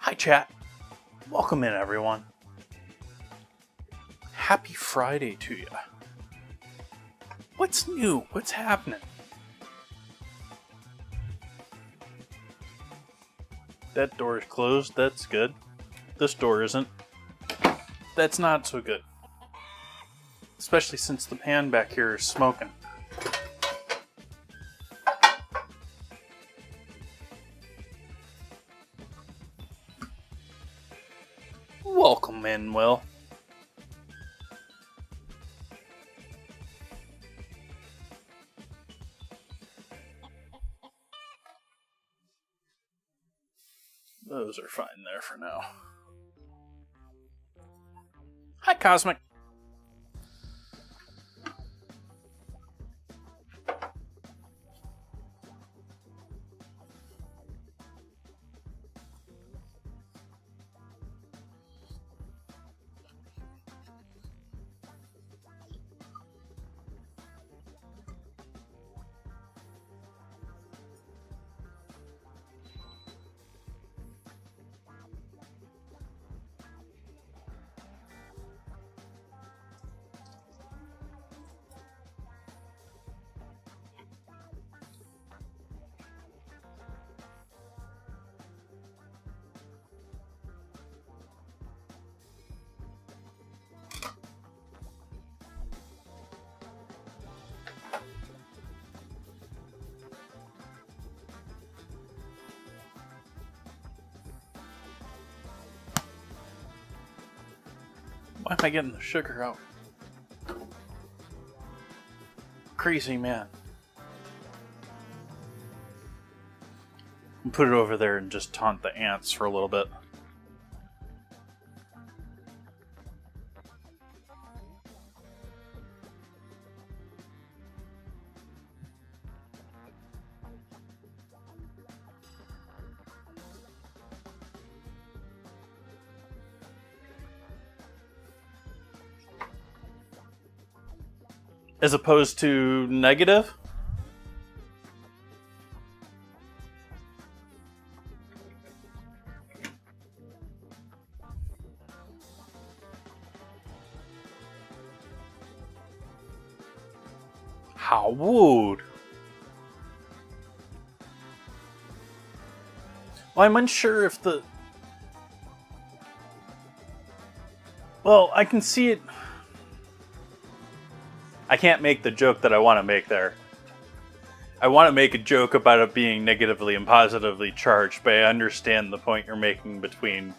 Hi chat, welcome in everyone. Happy Friday to you. What's new? What's happening? That door is closed, that's good. This door isn't. That's not so good. Especially since the pan back here is smoking. Welcome in, Will. Those are fine there for now. Hi, Cosmic. Why am I getting the sugar out? Crazy man. I'll put it over there and just taunt the ants for a little bit. As opposed to negative? How would? Well, I'm unsure if the... Well, I can see it... I can't make the joke that I want to make there. I want to make a joke about it being negatively and positively charged, but I understand the point you're making between...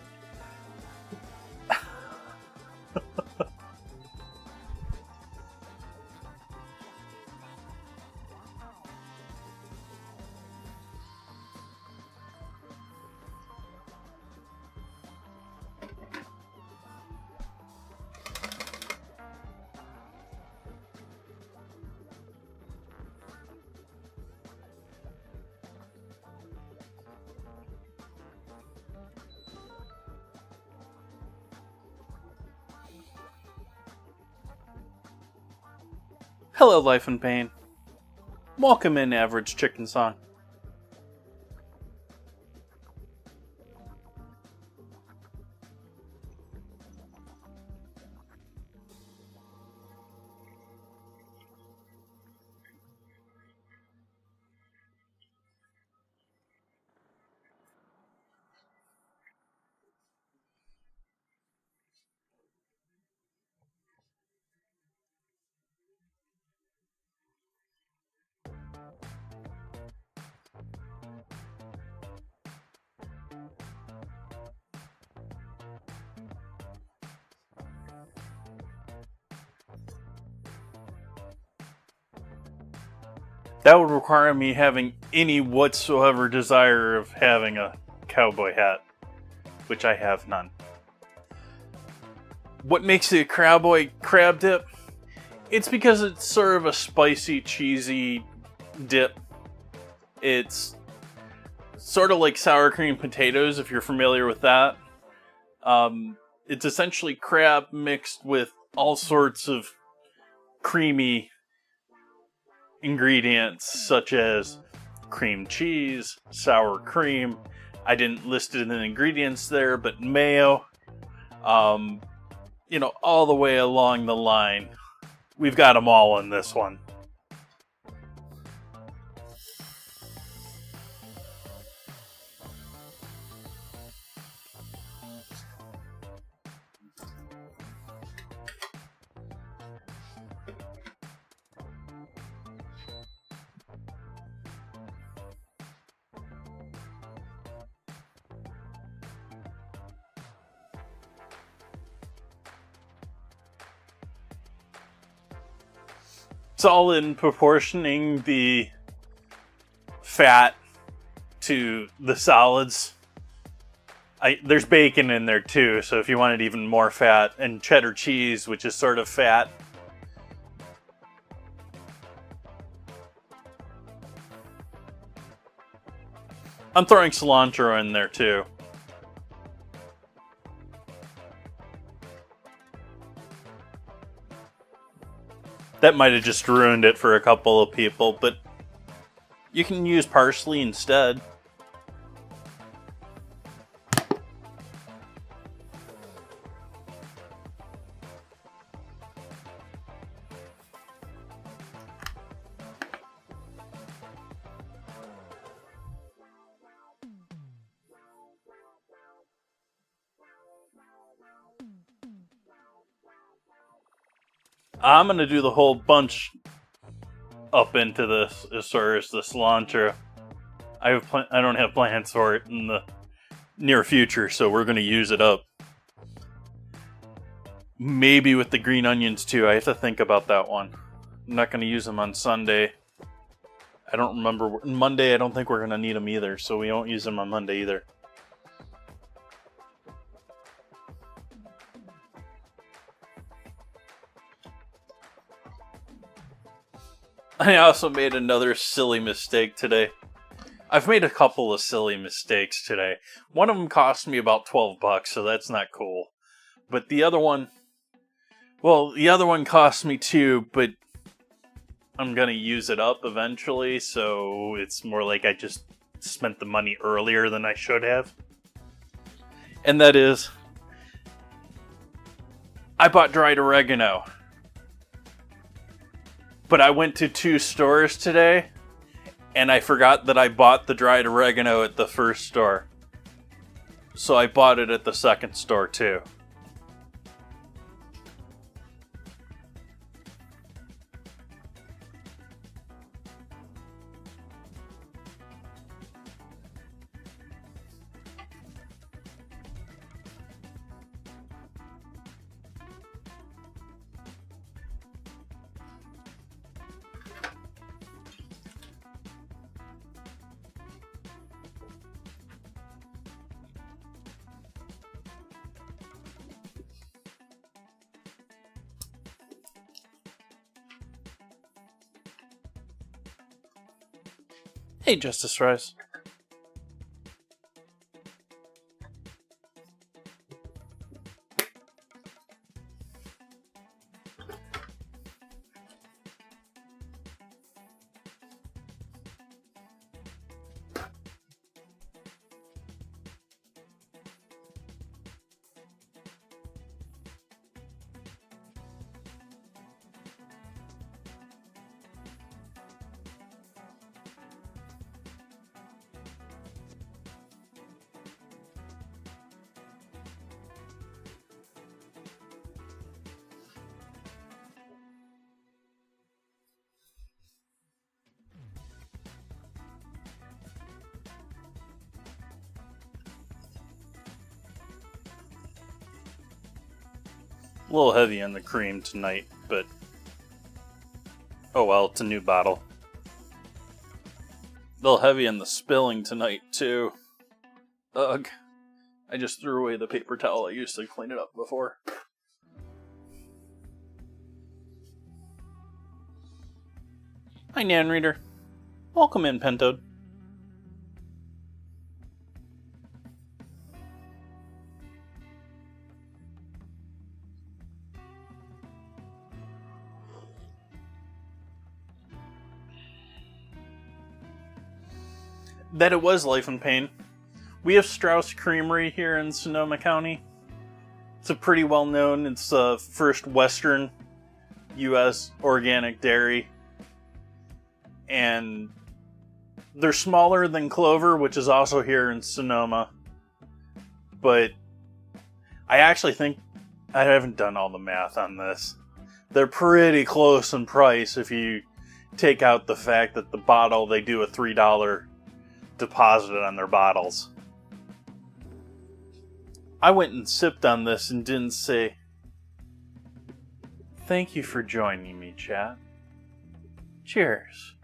Hello, Life and Pain. Welcome in, Average Chicken Song. That would require me having any whatsoever desire of having a cowboy hat, which I have none. What makes it a cowboy crab dip? It's because it's sort of a spicy, cheesy dip. It's sort of like sour cream potatoes, if you're familiar with that. It's essentially crab mixed with all sorts of creamy ingredients such as cream cheese, sour cream, I didn't list it in the ingredients there, but mayo, all the way along the line. We've got them all in this one. It's all in proportioning the fat to the solids. There's bacon in there too, so if you wanted even more fat, and cheddar cheese, which is sort of fat. I'm throwing cilantro in there too. That might have just ruined it for a couple of people, but you can use parsley instead. I'm going to do the whole bunch up into this as far as the cilantro. I don't have plans for it in the near future, so we're going to use it up. Maybe with the green onions too. I have to think about that one. I'm not going to use them on Sunday. I don't remember. Monday, I don't think we're going to need them either, so we won't use them on Monday either. I also made another silly mistake today. I've made a couple of silly mistakes today. One of them cost me about $12, so that's not cool. But the other one cost me too, but I'm gonna use it up eventually, so it's more like I just spent the money earlier than I should have. And that is, I bought dried oregano. But I went to 2 stores today, and I forgot that I bought the dried oregano at the first store. So I bought it at the second store too. Hey, Justice Rise. A little heavy on the cream tonight, but oh well, it's a new bottle. A little heavy on the spilling tonight, too. Ugh. I just threw away the paper towel I used to clean it up before. Hi, Nan Reader. Welcome in, Pentoad. That it was Life in Pain. We have Strauss Creamery here in Sonoma County. It's a pretty well known, it's the first Western U.S. organic dairy. And they're smaller than Clover, which is also here in Sonoma. But I actually think, I haven't done all the math on this. They're pretty close in price if you take out the fact that the bottle, they do a $3 deposit on their bottles. I went and sipped on this and didn't say, "Thank you for joining me, chat. Cheers."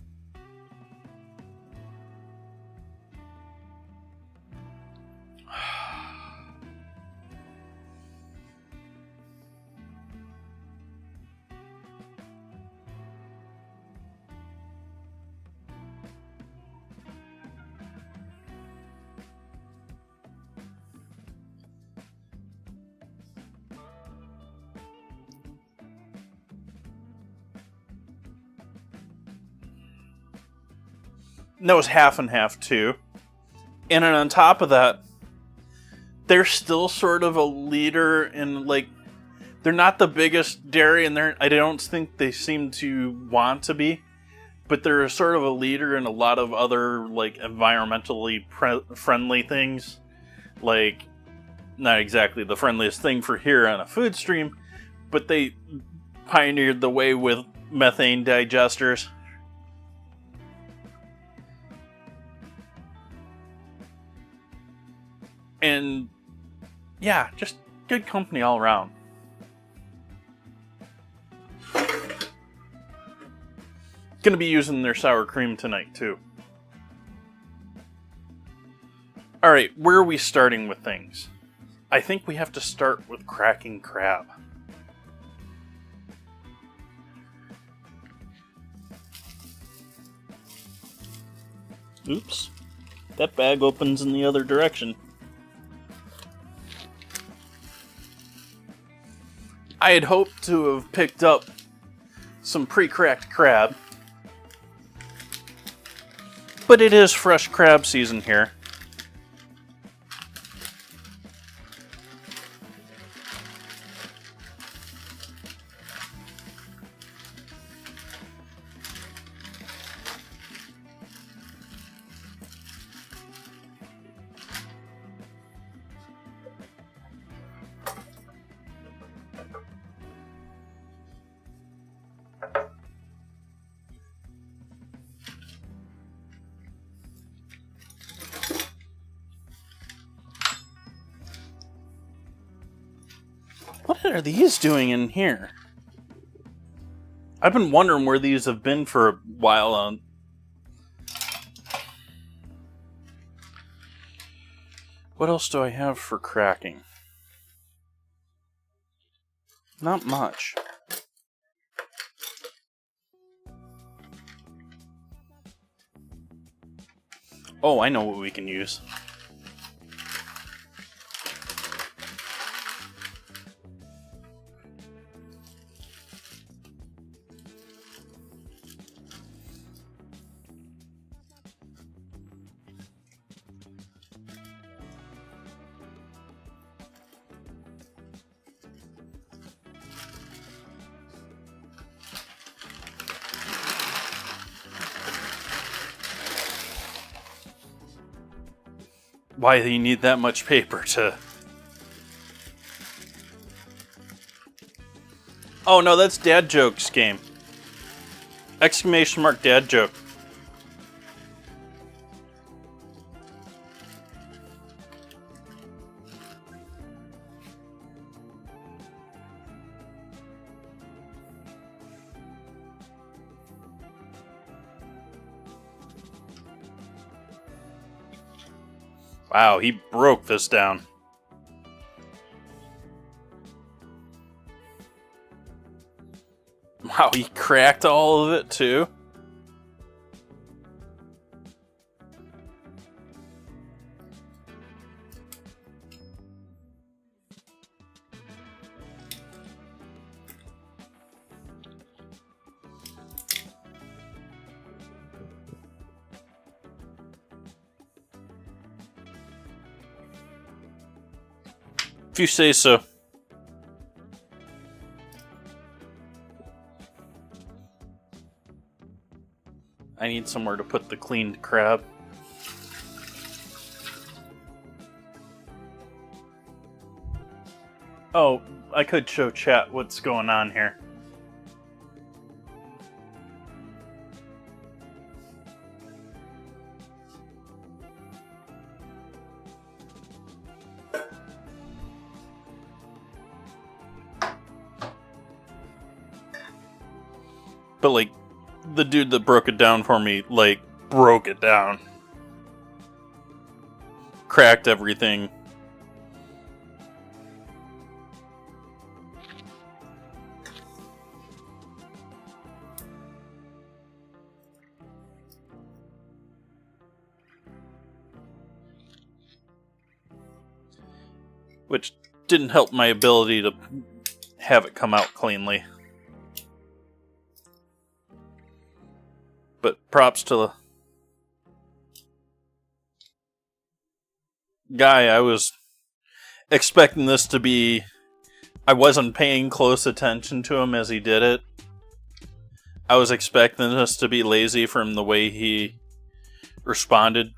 And that was half and half too. And then on top of that, they're still sort of a leader in, like, they're not the biggest dairy, and I don't think they seem to want to be, but they're sort of a leader in a lot of other, like, environmentally friendly things. Like, not exactly the friendliest thing for here on a food stream, but they pioneered the way with methane digesters. And yeah, just good company all around. Gonna be using their sour cream tonight too. Alright, where are we starting with things? I think we have to start with cracking crab. Oops. That bag opens in the other direction. I had hoped to have picked up some pre-cracked crab, but it is fresh crab season here. What are these doing in here? I've been wondering where these have been for a while. What else do I have for cracking? Not much. Oh, I know what we can use. Why do you need that much paper to... Oh no, that's Dad Jokes game. Exclamation mark Dad Joke. Wow, he broke this down. Wow, he cracked all of it too. If you say so. I need somewhere to put the cleaned crab. Oh, I could show chat what's going on here. But, like, the dude that broke it down for me, like, broke it down. Cracked everything. Which didn't help my ability to have it come out cleanly. But props to the guy. I was expecting this to be... I wasn't paying close attention to him as he did it. I was expecting this to be lazy from the way he responded.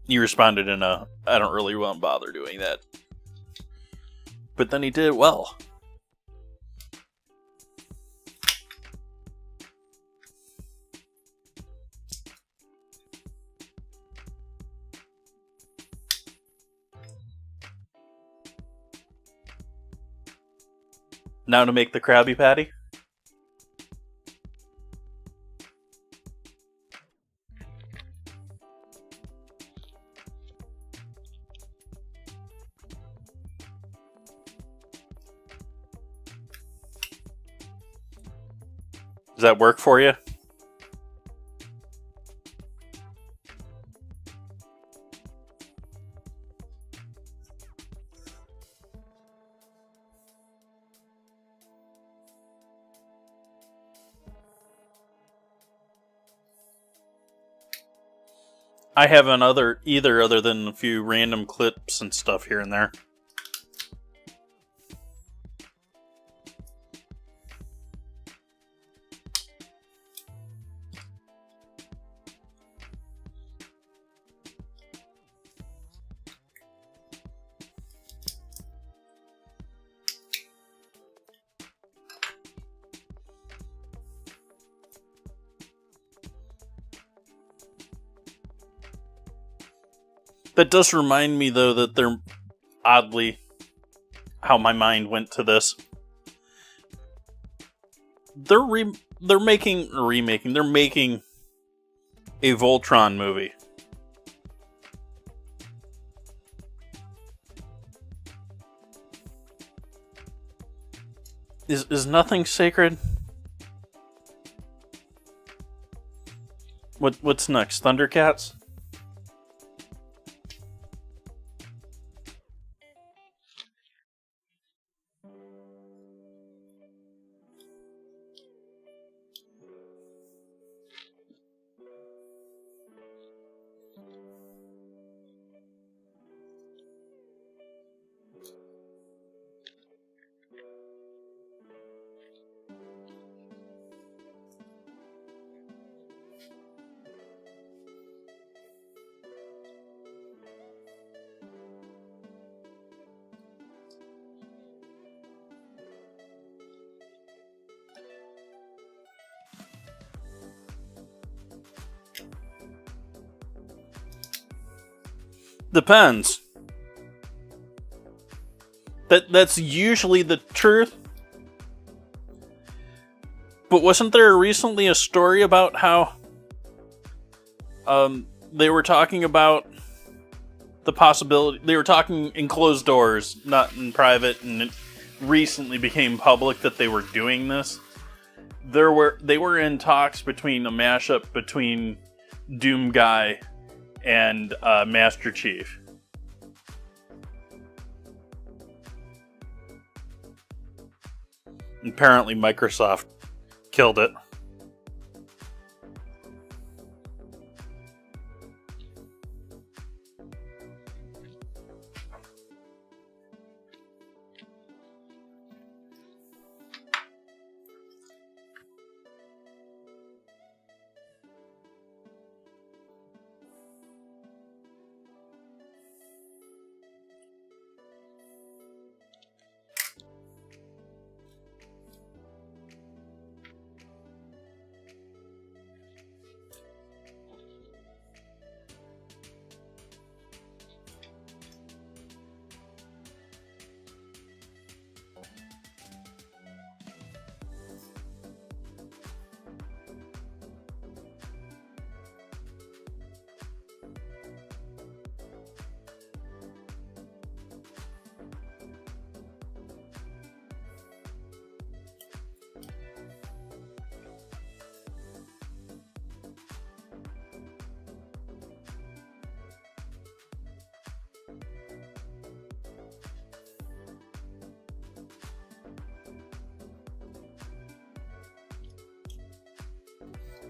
He responded in a, I don't really want to bother doing that. But then he did it well. Now to make the Krabby Patty. Does that work for you? I haven't either other than a few random clips and stuff here and there. That does remind me, though, that they're oddly how my mind went to this. They're making a Voltron movie. Is nothing sacred? What's next? Thundercats? Depends. That's usually the truth. But wasn't there recently a story about how they were talking about the possibility, they were talking in closed doors, not in private, and it recently became public that they were doing this. They were in talks between a mashup between Doom Guy and Master Chief. Apparently Microsoft killed it.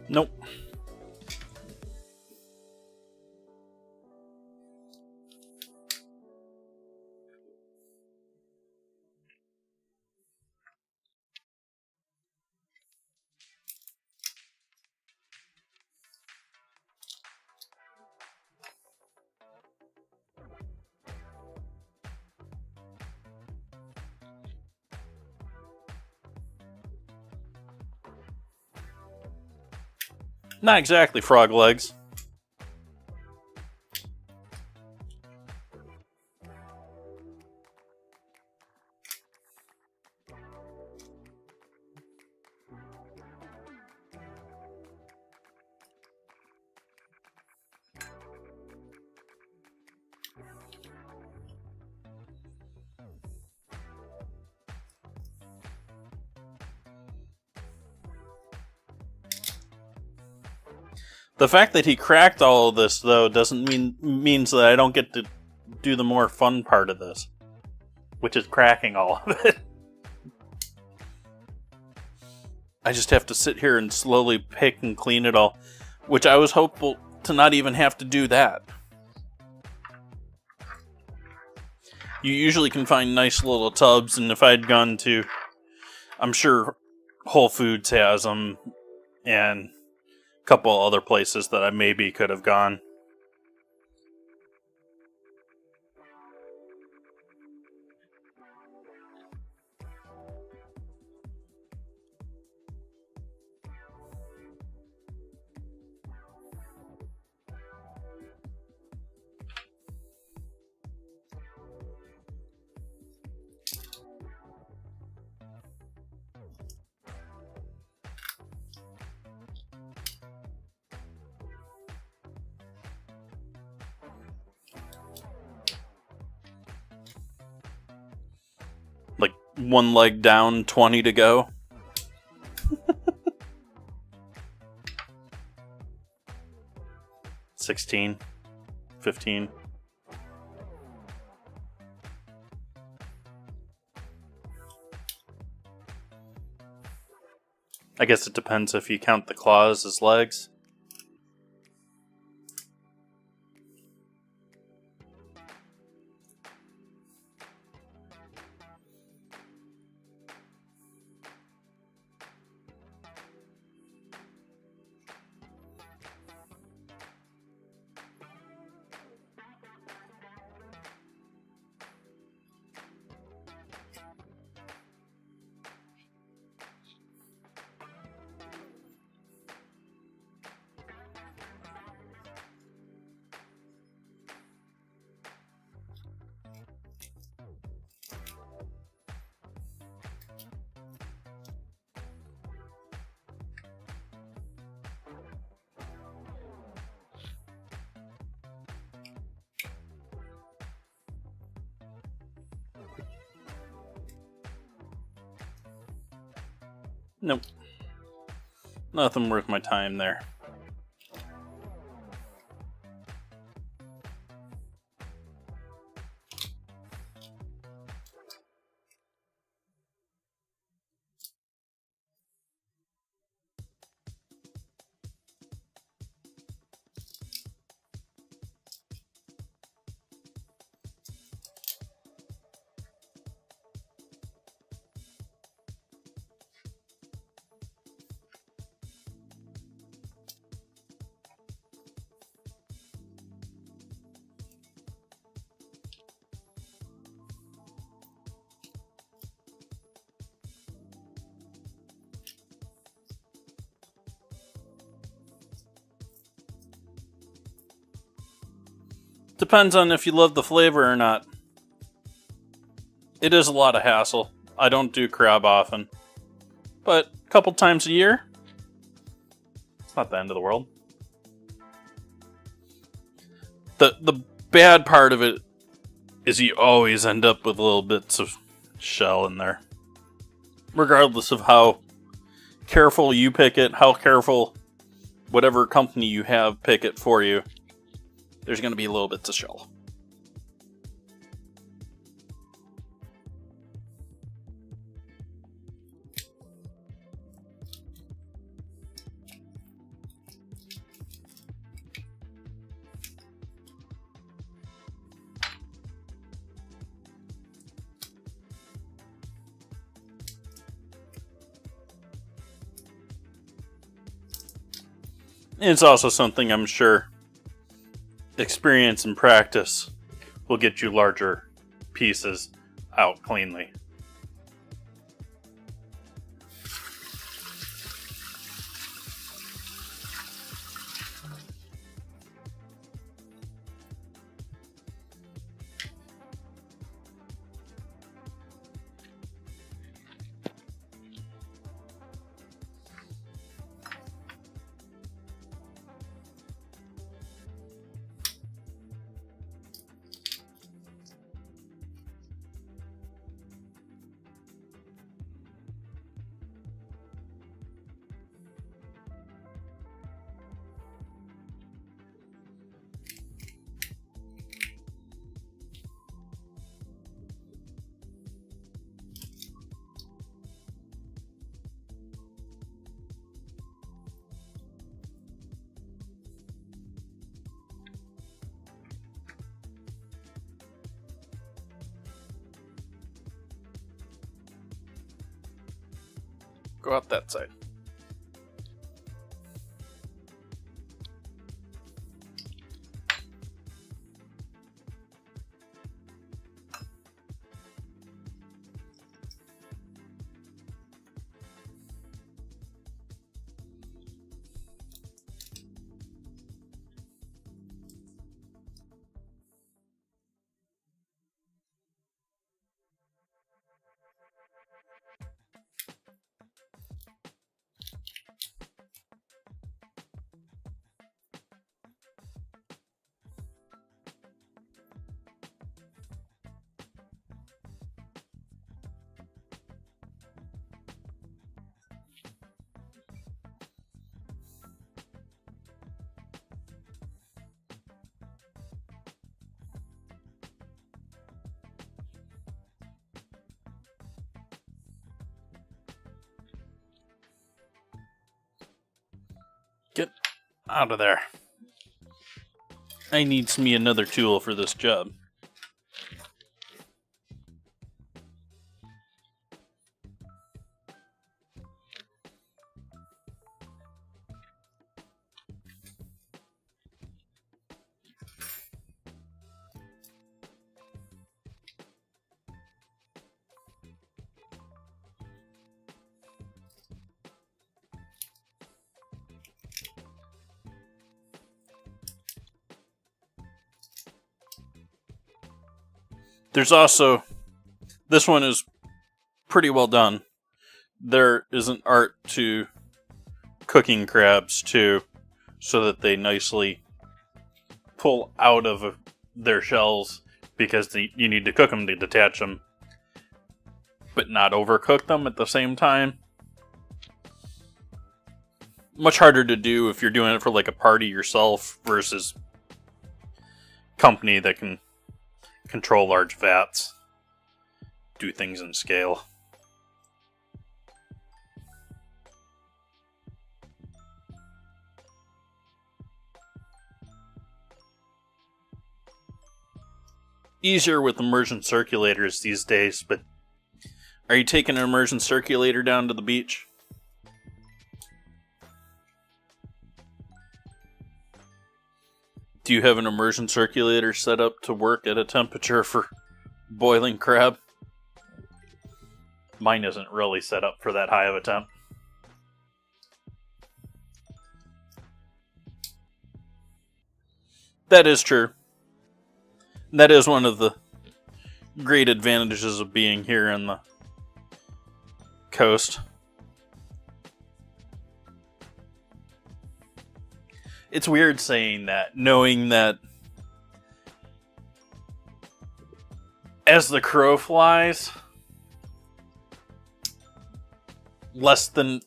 Nope. Not exactly frog legs. The fact that he cracked all of this, though, means that I don't get to do the more fun part of this, which is cracking all of it. I just have to sit here and slowly pick and clean it all, which I was hopeful to not even have to do that. You usually can find nice little tubs, and if I'd gone to, I'm sure Whole Foods has them, and couple other places that I maybe could have gone. Like, one leg down, 20 to go. $16, $15. I guess it depends if you count the claws as legs. Nope. Nothing worth my time there. Depends on if you love the flavor or not. It is a lot of hassle. I don't do crab often. But a couple times a year, it's not the end of the world. The bad part of it is you always end up with little bits of shell in there. Regardless of how careful you pick it, how careful whatever company you have pick it for you, there's going to be little bits of shell. It's also something I'm sure experience and practice will get you larger pieces out cleanly. Go out that side. Get out of there. I needs me another tool for this job. There's also, this one is pretty well done. There is an art to cooking crabs too, so that they nicely pull out of their shells, because you need to cook them to detach them, but not overcook them at the same time. Much harder to do if you're doing it for like a party yourself versus company that can control large vats, do things in scale. Easier with immersion circulators these days, but are you taking an immersion circulator down to the beach? Do you have an immersion circulator set up to work at a temperature for boiling crab? Mine isn't really set up for that high of a temp. That is true. That is one of the great advantages of being here on the coast. It's weird saying that, knowing that as the crow flies, less than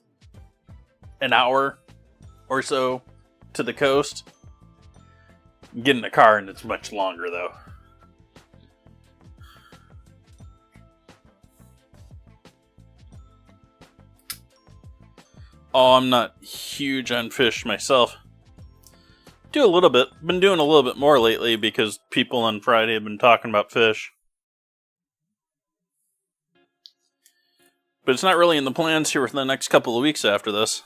an hour or so to the coast. Get in the car and it's much longer though. Oh, I'm not huge on fish myself. Do a little bit. Been doing a little bit more lately because people on Friday have been talking about fish. But it's not really in the plans here for the next couple of weeks after this.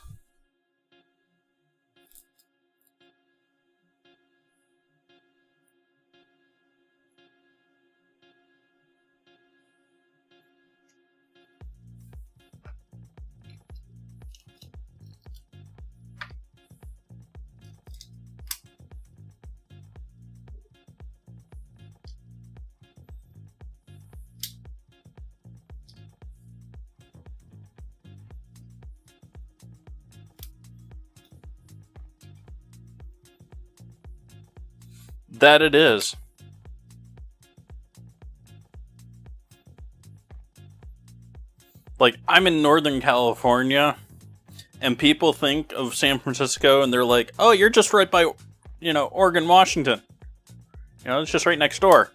That it is. Like, I'm in Northern California, and people think of San Francisco, and they're like, oh, you're just right by, Oregon, Washington. It's just right next door.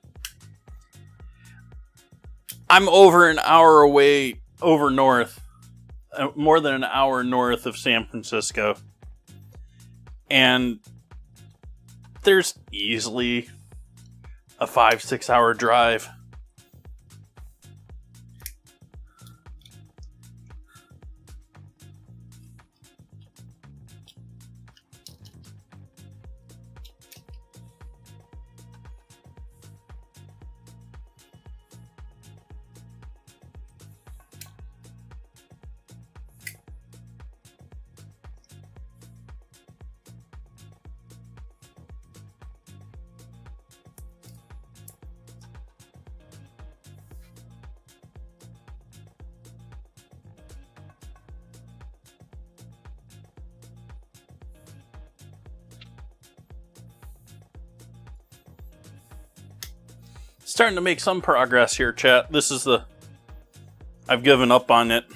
I'm over an hour away, over north, more than an hour north of San Francisco. And there's easily a 5-6 hour drive. Starting to make some progress here, chat. I've given up on it.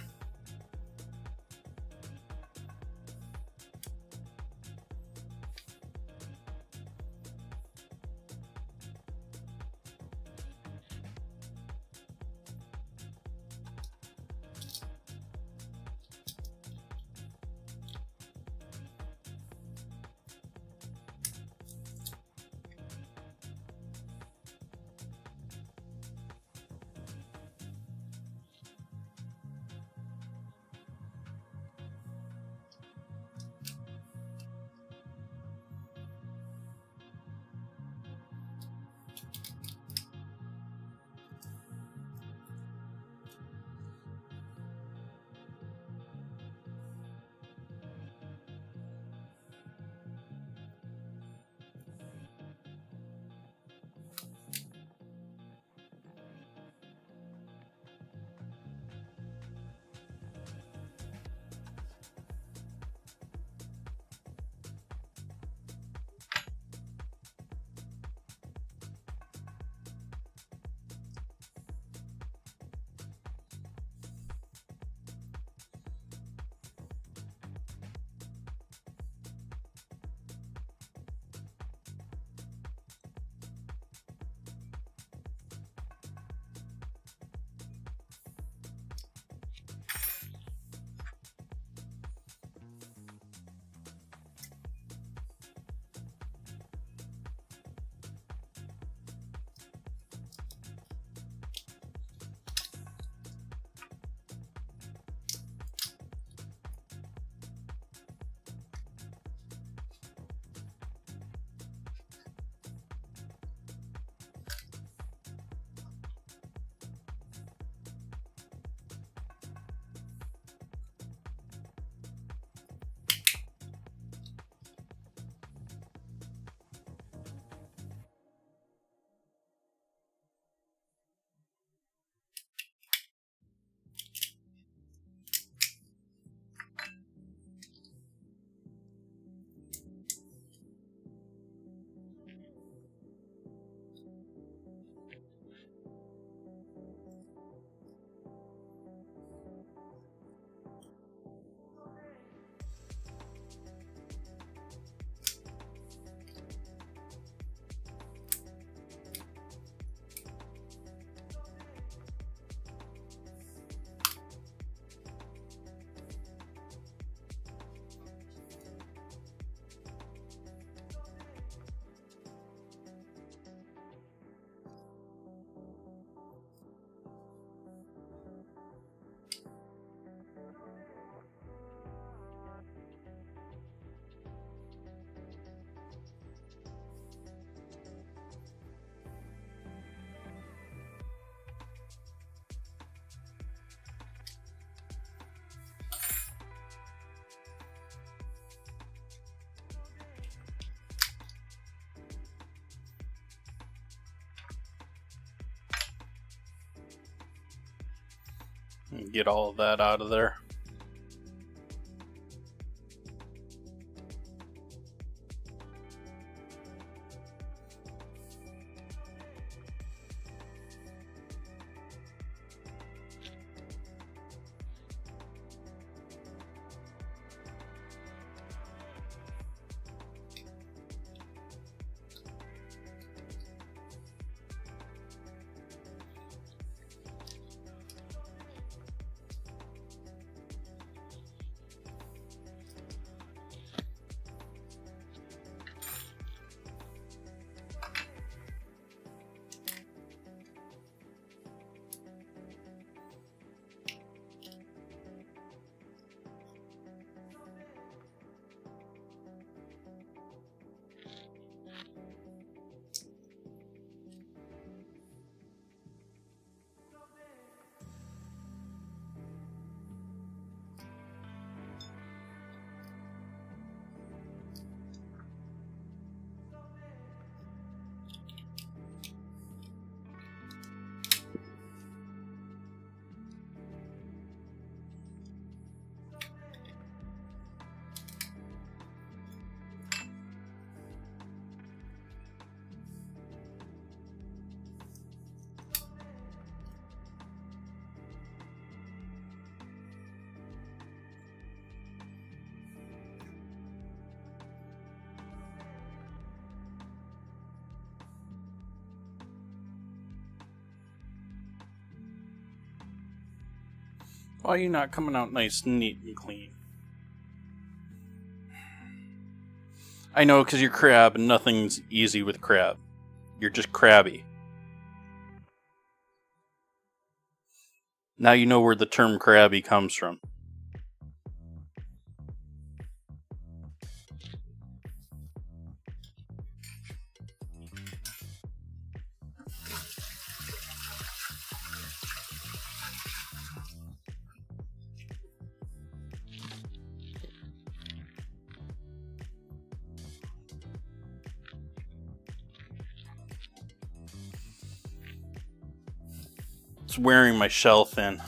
Get all of that out of there. Why are you not coming out nice, neat, and clean? I know, because you're crab, and nothing's easy with crab. You're just crabby. Now you know where the term crabby comes from. It's wearing my shell thin.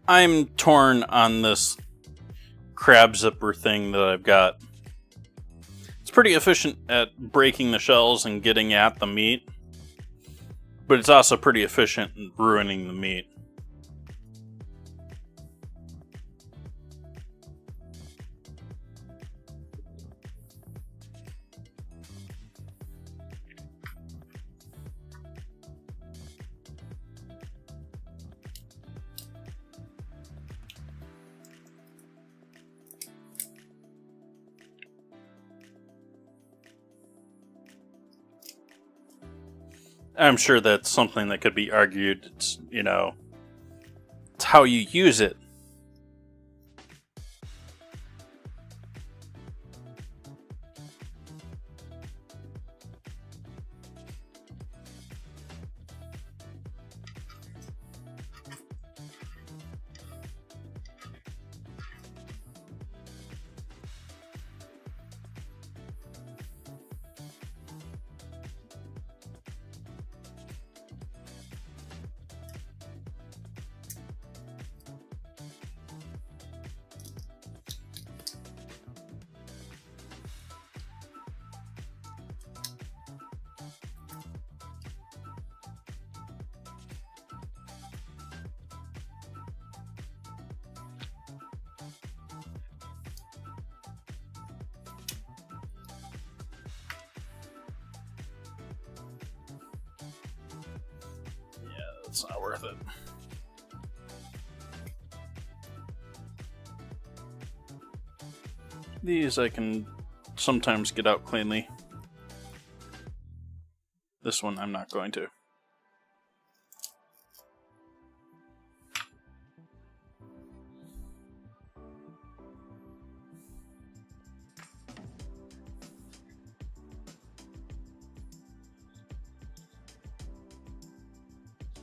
I'm torn on this crab zipper thing that I've got. It's pretty efficient at breaking the shells and getting at the meat, but it's also pretty efficient in ruining the meat. I'm sure that's something that could be argued. It's, it's how you use it. It's not worth it. These I can sometimes get out cleanly. This one I'm not going to.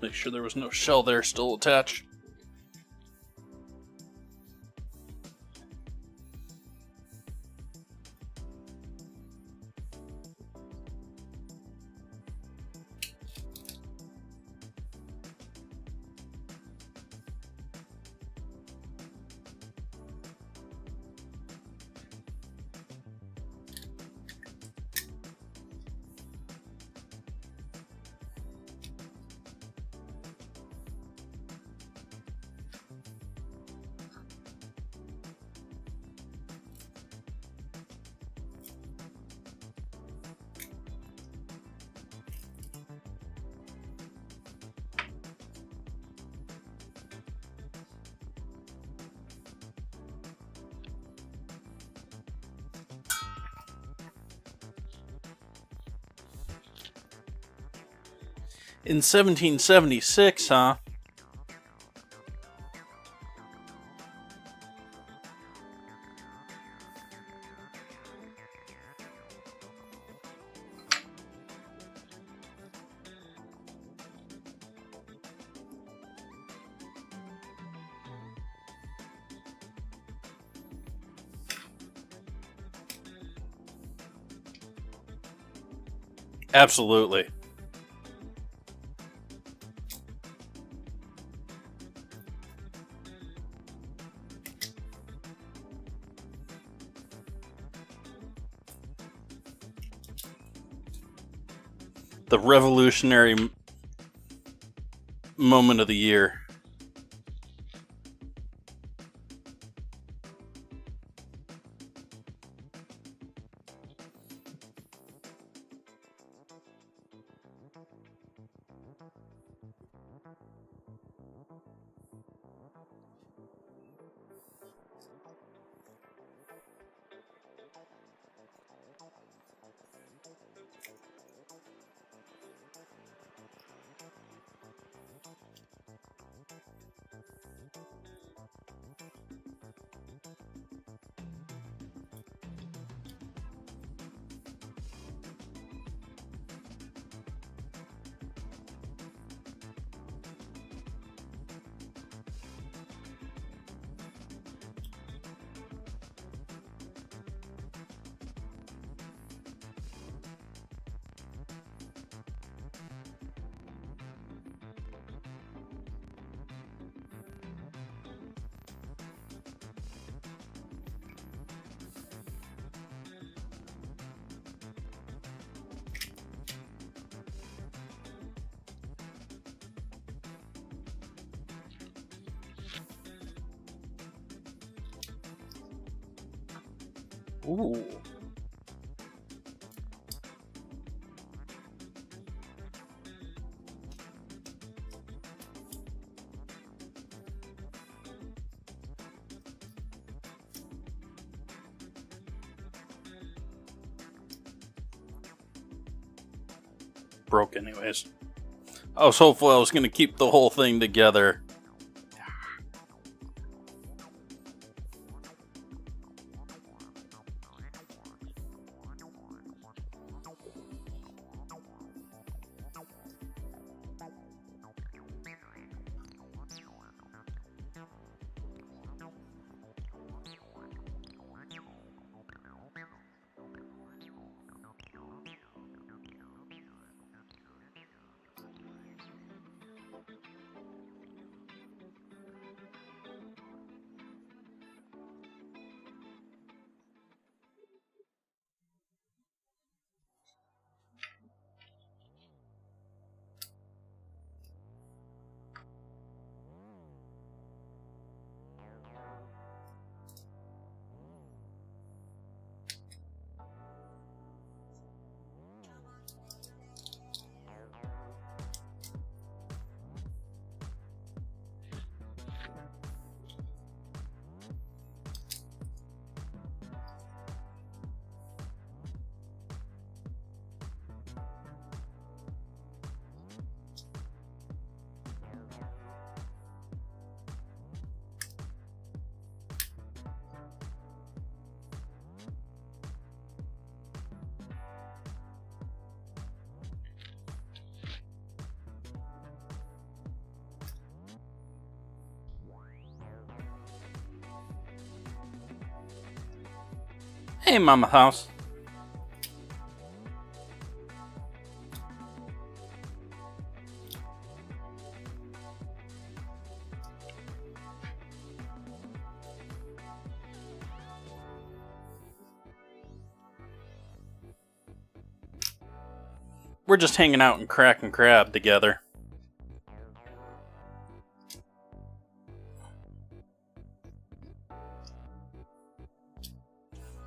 Make sure there was no shell there still attached. In 1776, huh? Absolutely. The revolutionary moment of the year. Ooh. Broke anyways. I was hopeful I was going to keep the whole thing together. Hey, Mama House. We're just hanging out and cracking crab together.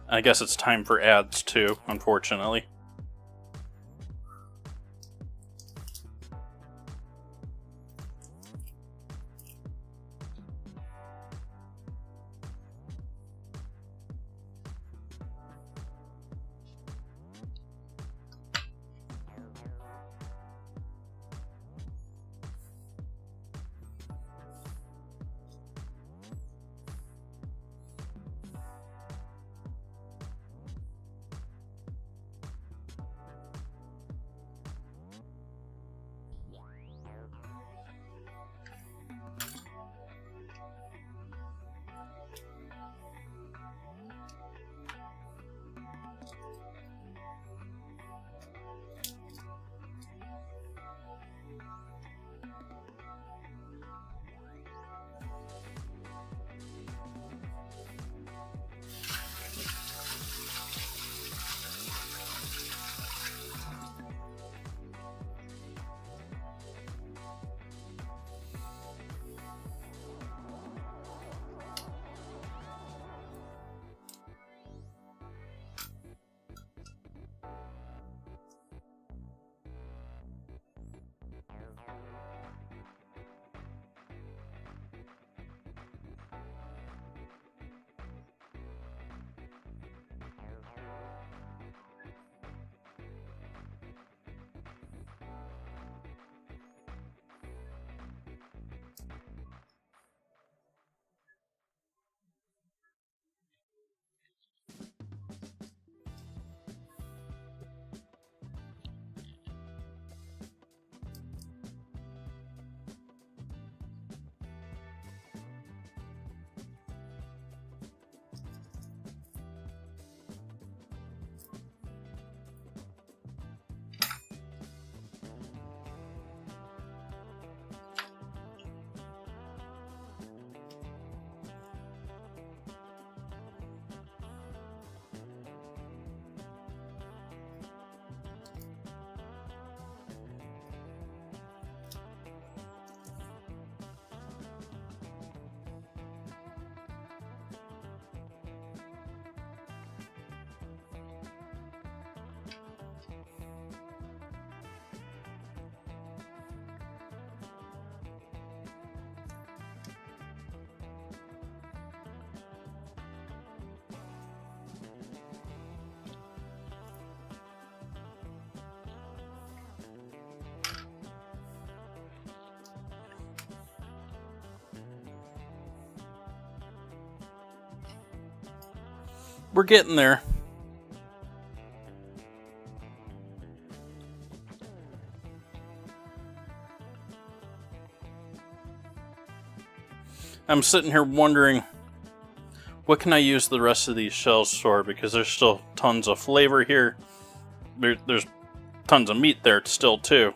I guess it's time for ads too, unfortunately. We're getting there. I'm sitting here wondering, what can I use the rest of these shells for? Because there's still tons of flavor here. There's tons of meat there still too.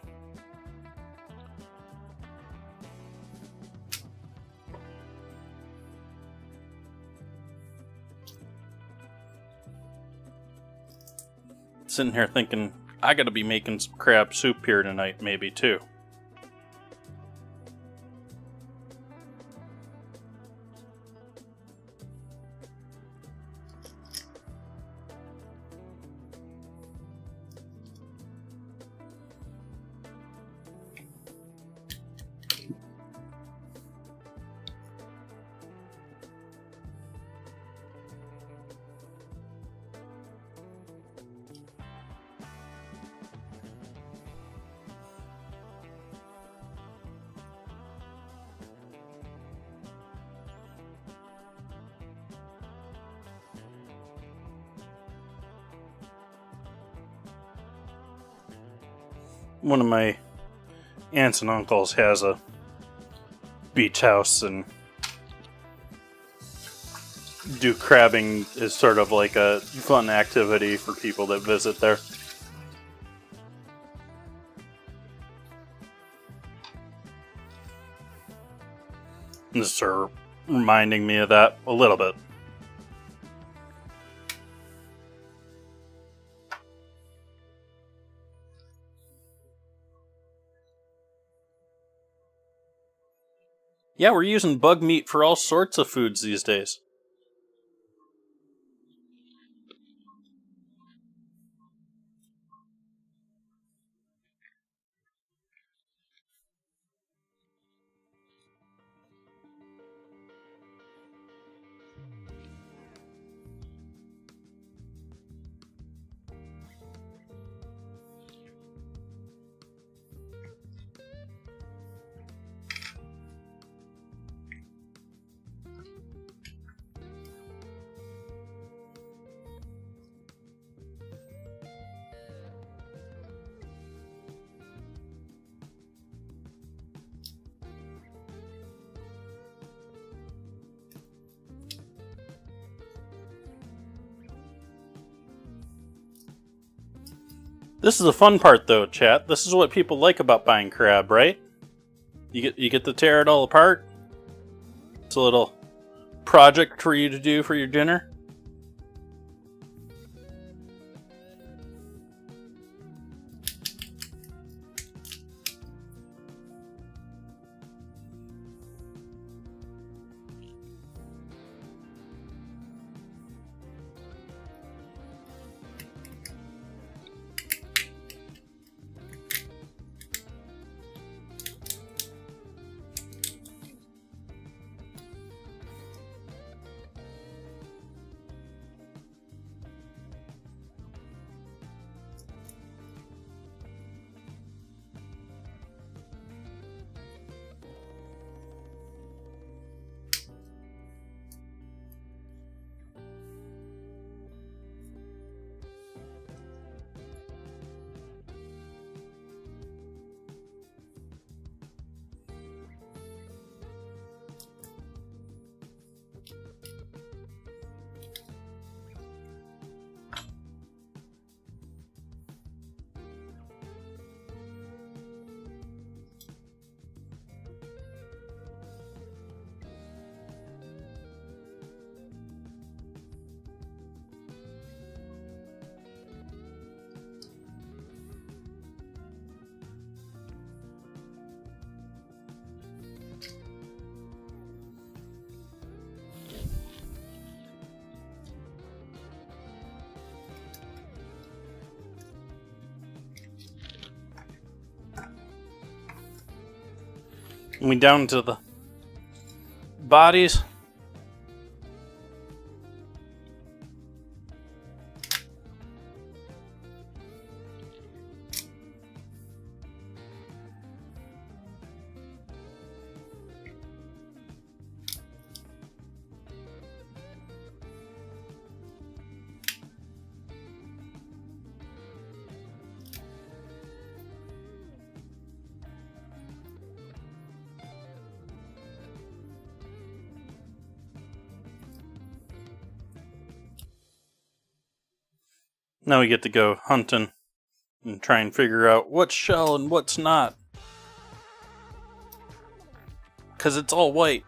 Sitting here thinking, I gotta be making some crab soup here tonight, maybe too. One of my aunts and uncles has a beach house, and do crabbing as sort of like a fun activity for people that visit there. This is sort of reminding me of that a little bit. Yeah, we're using bug meat for all sorts of foods these days. This is the fun part, though, chat. This is what people like about buying crab, right? You get to tear it all apart. It's a little project for you to do for your dinner. And we down to the bodies. Now we get to go hunting and try and figure out what's shell and what's not. Because it's all white.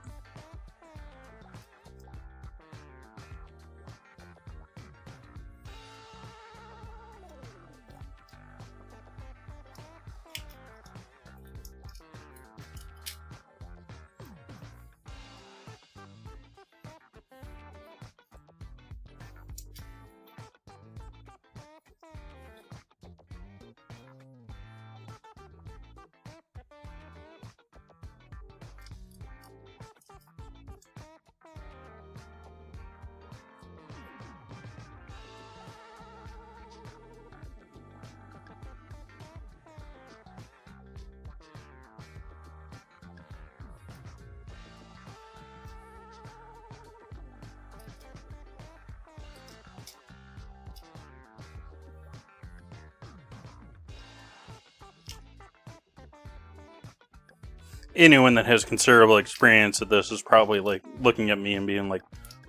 Anyone that has considerable experience at this is probably like looking at me and being like,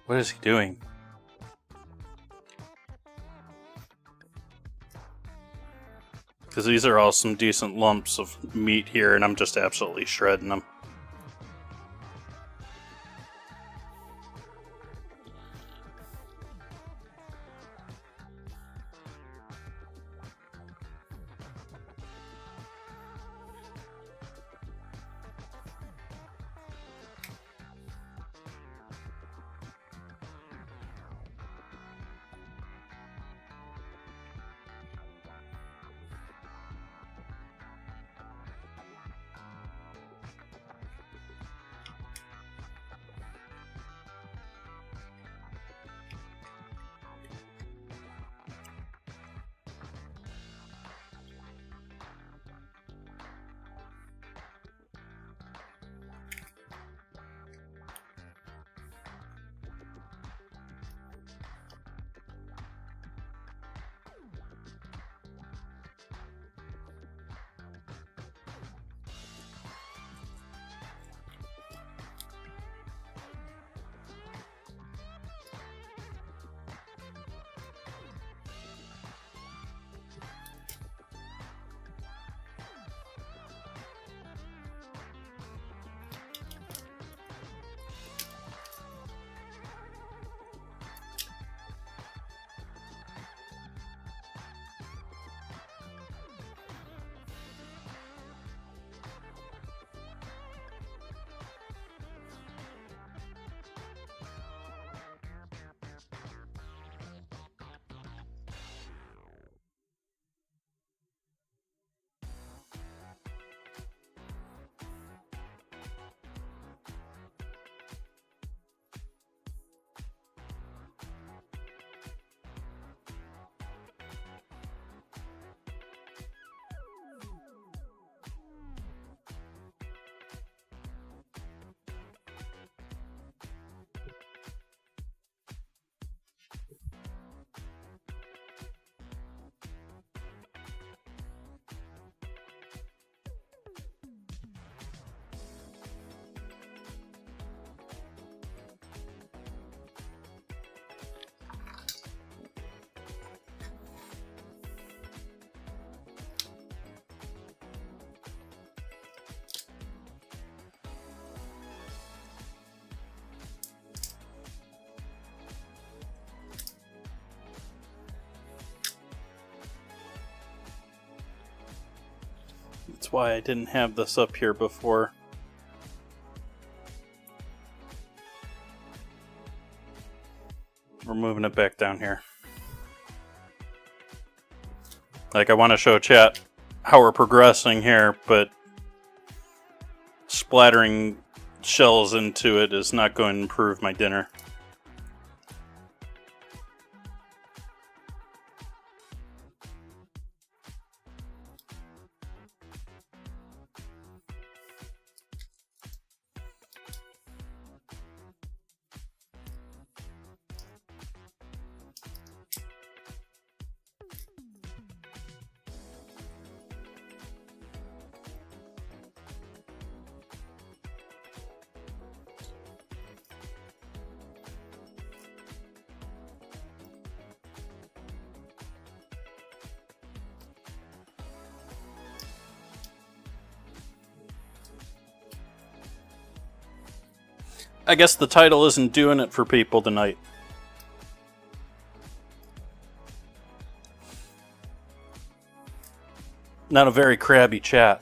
what is he doing? Because these are all some decent lumps of meat here, and I'm just absolutely shredding them. That's why I didn't have this up here before. We're moving it back down here. Like, I want to show chat how we're progressing here, but splattering shells into it is not going to improve my dinner. I guess the title isn't doing it for people tonight. Not a very crabby chat.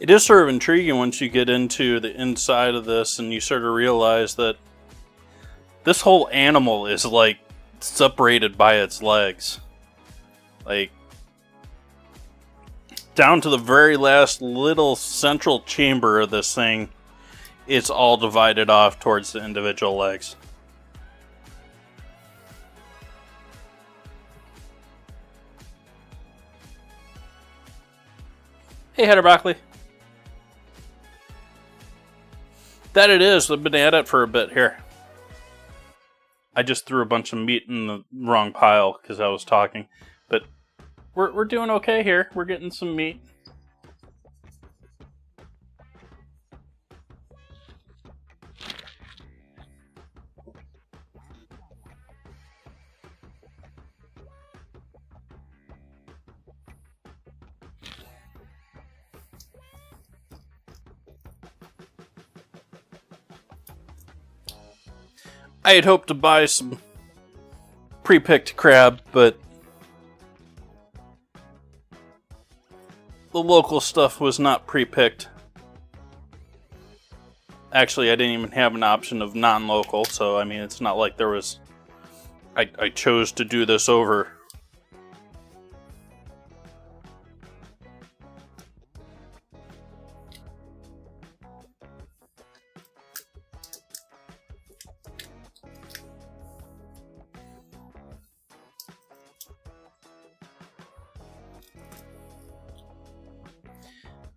It is sort of intriguing once you get into the inside of this and you sort of realize that this whole animal is like separated by its legs. Like, down to the very last little central chamber of this thing, it's all divided off towards the individual legs. Hey, Header Broccoli. That it is. I've been at it for a bit here. I just threw a bunch of meat in the wrong pile because I was talking. But we're doing okay here. We're getting some meat. I had hoped to buy some pre-picked crab, but the local stuff was not pre-picked. Actually, I didn't even have an option of non-local, so I mean, it's not like there was... I chose to do this over.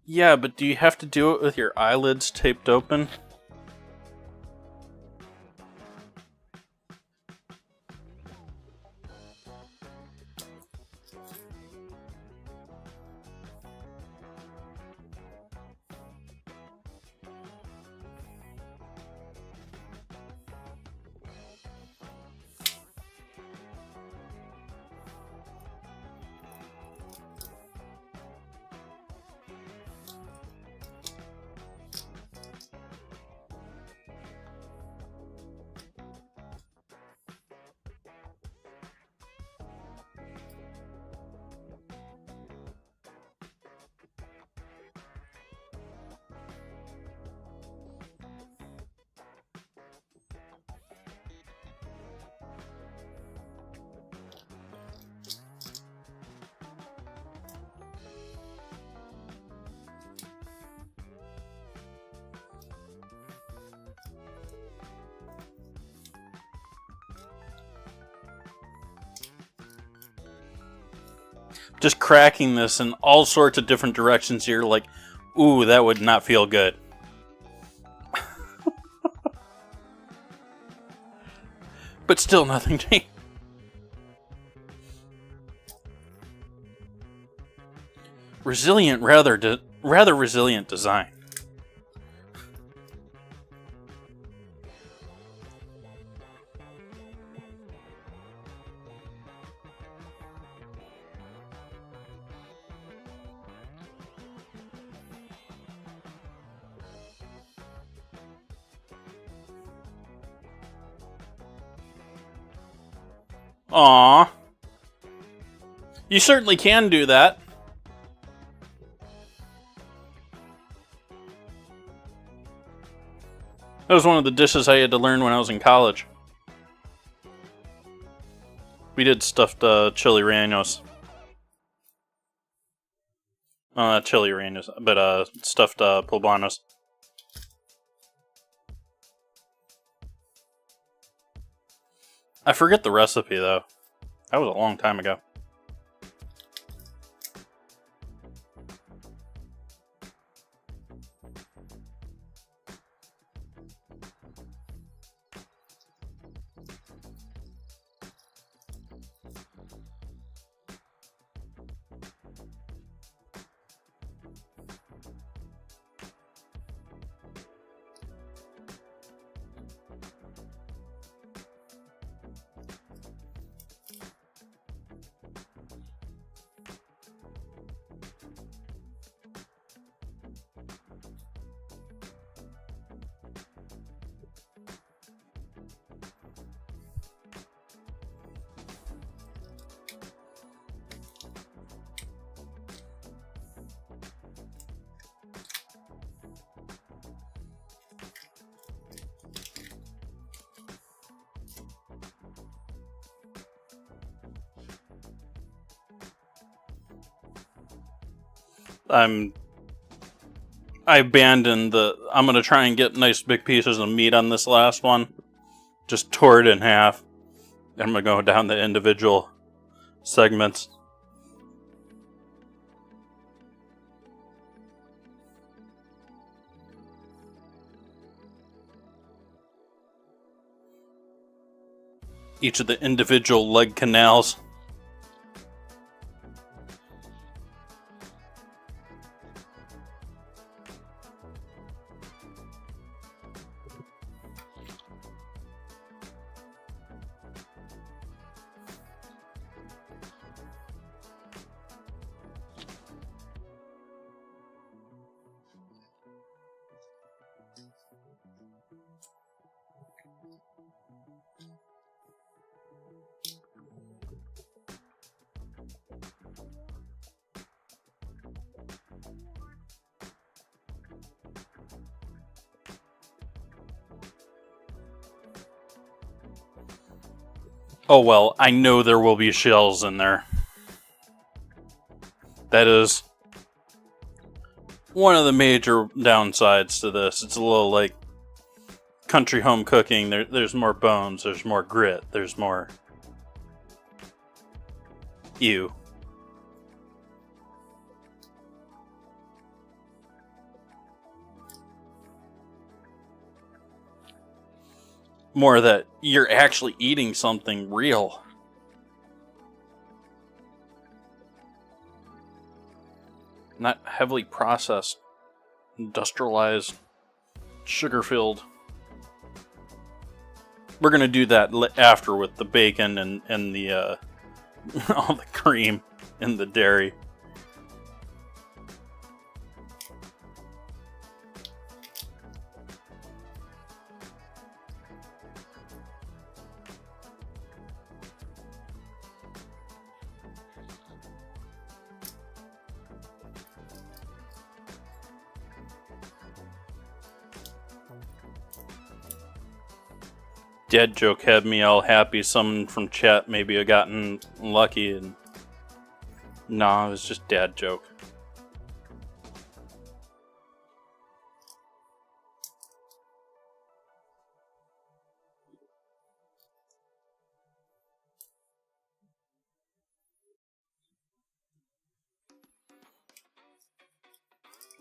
Yeah, but do you have to do it with your eyelids taped open? Just cracking this in all sorts of different directions here, like, ooh, that would not feel good. But still nothing to eat. Resilient, rather resilient design. Aww. You certainly can do that. That was one of the dishes I had to learn when I was in college. We did stuffed chili rellenos. Chili rings, but stuffed poblanos. I forget the recipe though. That was a long time ago. I abandoned I'm gonna try and get nice big pieces of meat on this last one. Just tore it in half. I'm gonna go down the individual segments. Each of the individual leg canals. Oh well, I know there will be shells in there. That is one of the major downsides to this. It's a little like country home cooking. There's more bones, there's more grit, there's more... Ew. More that you're actually eating something real. Not heavily processed, industrialized, sugar-filled. We're gonna do that after with the bacon and the all the cream and the dairy. Dad joke had me all happy. Someone from chat maybe have gotten lucky, and nah, it was just dad joke.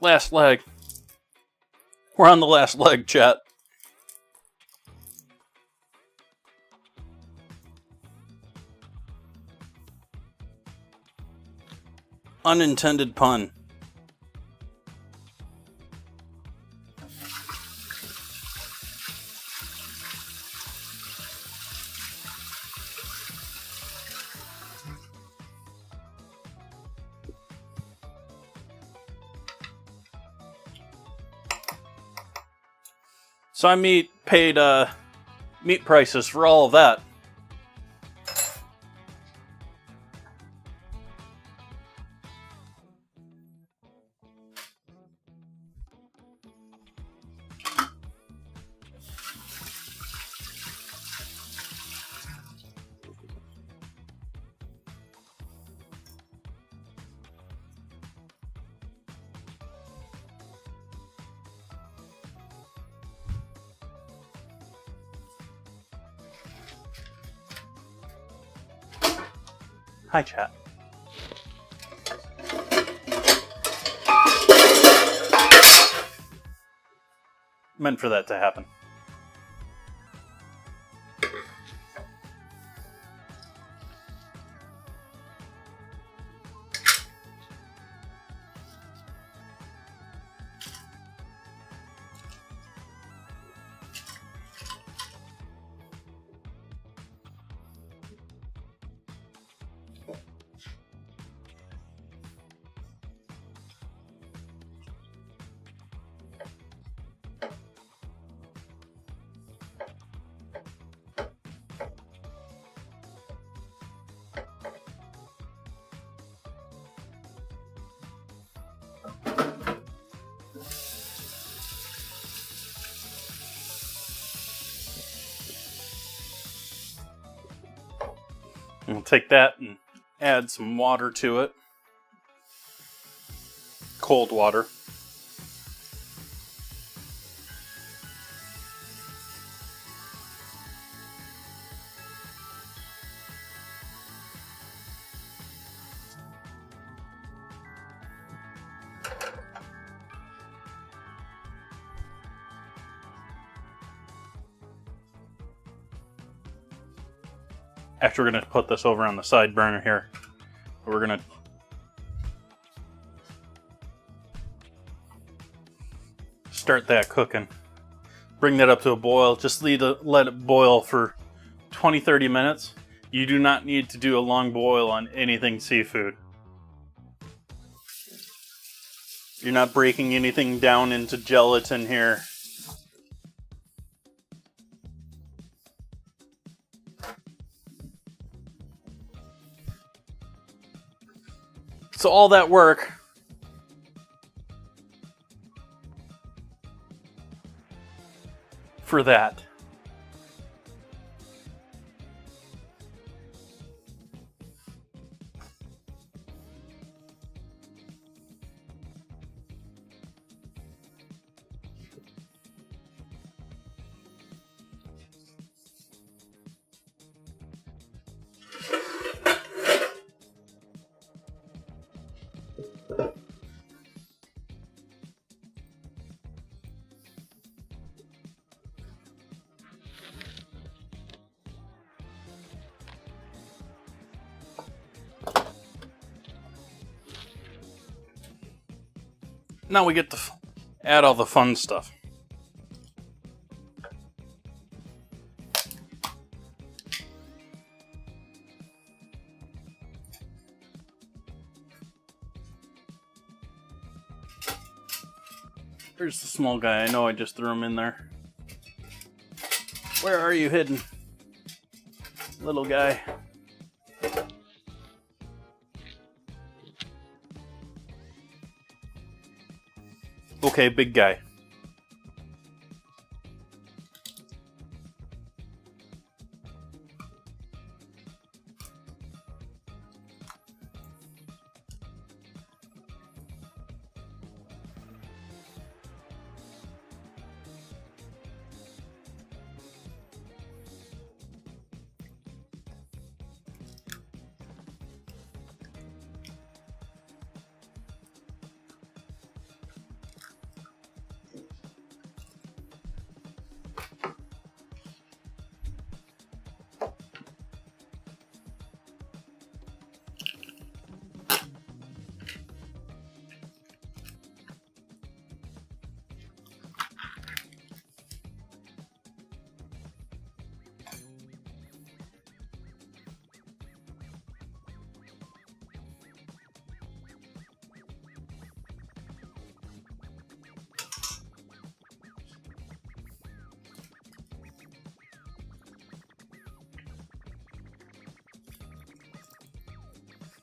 Last leg. We're on the last leg, chat. Unintended pun. So I paid meat prices for all of that. Hi, chat. Meant for that to happen. We'll take that and add some water to it. Cold water. After we're going to put this over on the side burner here, we're going to start that cooking. Bring that up to a boil. Just let it boil for 20-30 minutes. You do not need to do a long boil on anything seafood. You're not breaking anything down into gelatin here. So all that work for that. Now we get to add all the fun stuff. There's the small guy. I know I just threw him in there. Where are you hidden? Little guy. Okay, big guy.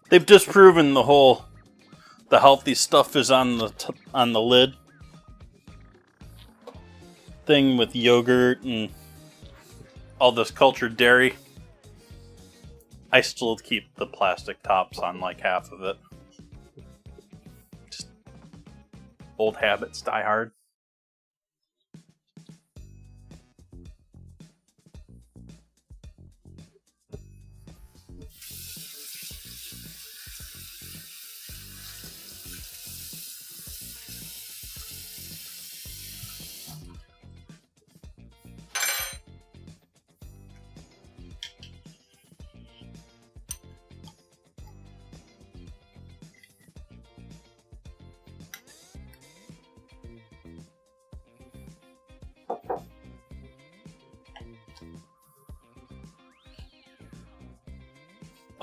They've disproven the healthy stuff is on the lid thing with yogurt and all this cultured dairy. I still keep the plastic tops on like half of it. Just old habits die hard.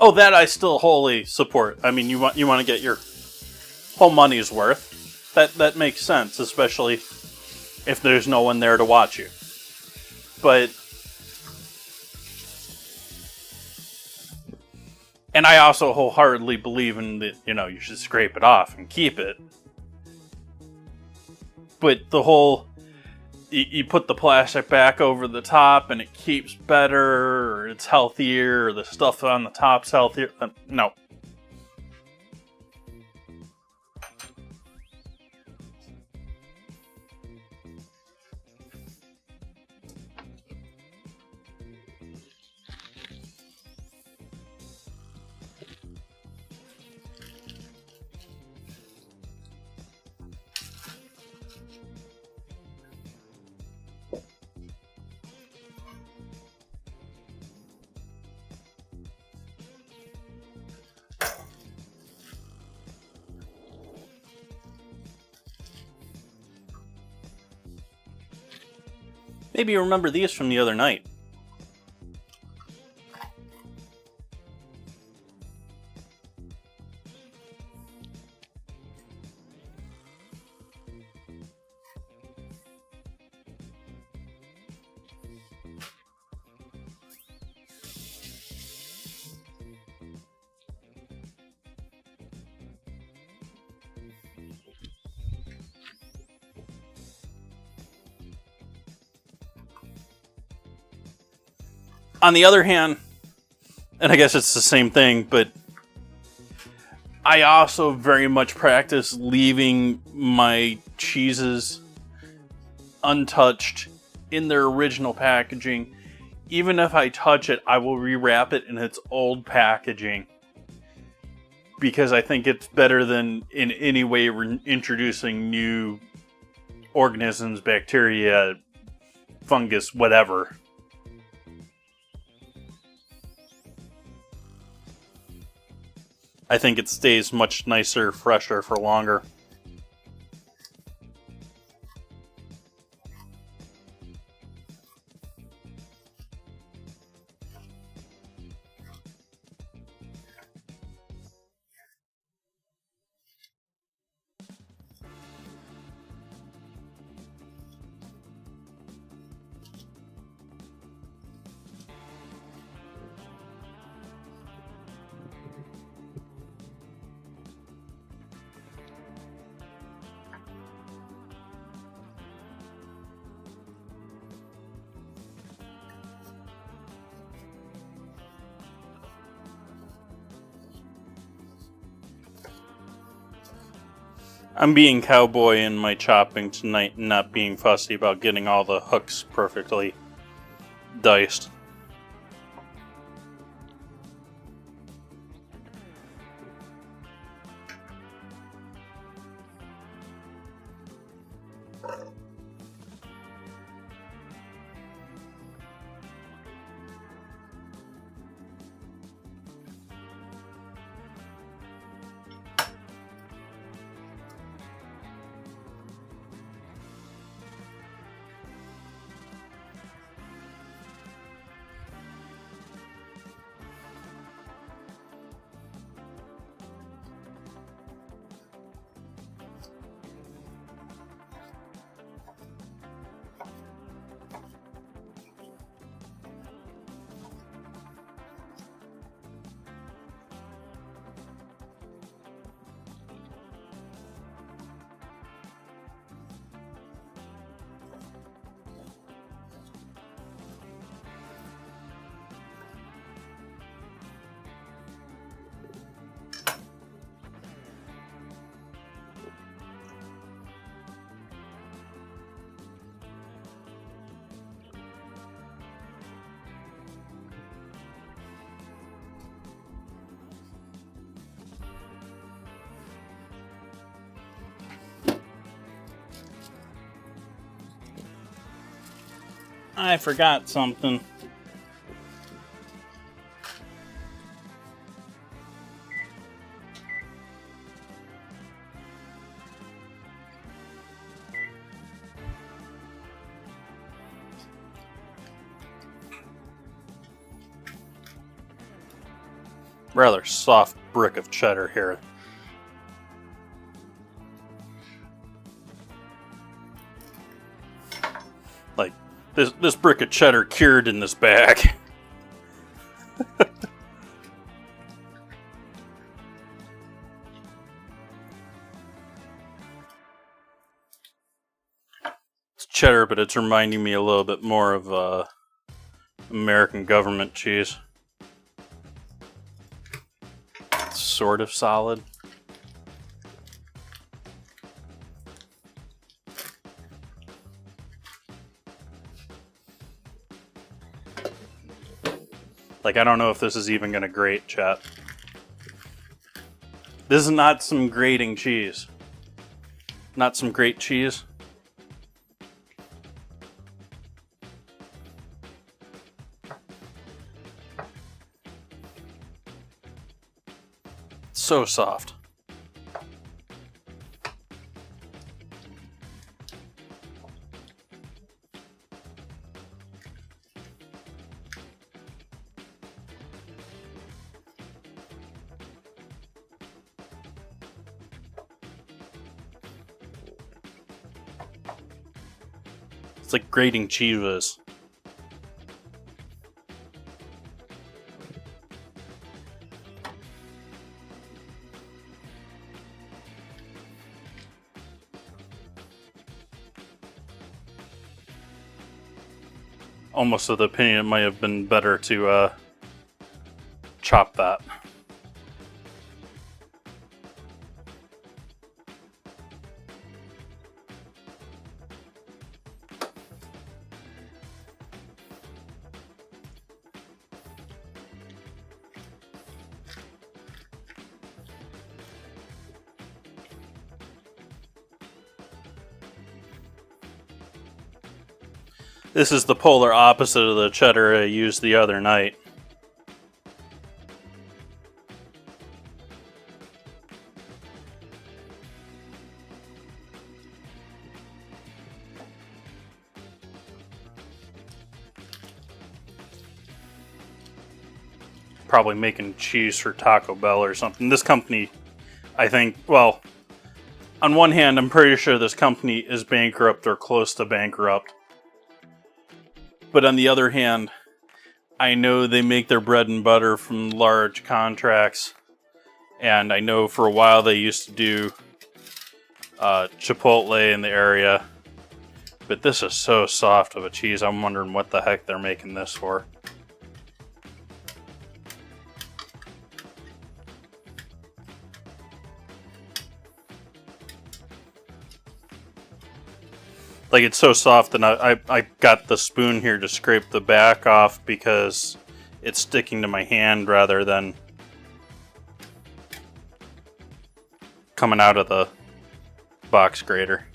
Oh, that I still wholly support. I mean, you want to get your whole money's worth. That makes sense, especially if there's no one there to watch you. But, and I also wholeheartedly believe in that, you should scrape it off and keep it. But the whole, you put the plastic back over the top and it keeps better, or it's healthier, or the stuff on the top's healthier. No. Maybe you remember these from the other night. On the other hand, and I guess it's the same thing, but I also very much practice leaving my cheeses untouched in their original packaging. Even if I touch it, I will rewrap it in its old packaging, because I think it's better than in any way introducing new organisms, bacteria, fungus, whatever. I think it stays much nicer, fresher for longer. I'm being cowboy in my chopping tonight and not being fussy about getting all the hooks perfectly diced. I forgot something. rather soft brick of cheddar here. Like, this brick of cheddar cured in this bag. It's cheddar, but it's reminding me a little bit more of American government cheese. It's sort of solid. Like, I don't know if this is even going to grate, chat. This is not some grating cheese. Not some great cheese. It's so soft. It's like grating cheese. Almost of the opinion it might have been better to chop that. This is the polar opposite of the cheddar I used the other night. Probably making cheese for Taco Bell or something. This company, I think, well, on one hand, I'm pretty sure this company is bankrupt or close to bankrupt. But on the other hand, I know they make their bread and butter from large contracts. And I know for a while they used to do Chipotle in the area. But this is so soft of a cheese, I'm wondering what the heck they're making this for. Like, it's so soft, and I got the spoon here to scrape the back off because it's sticking to my hand rather than coming out of the box grater.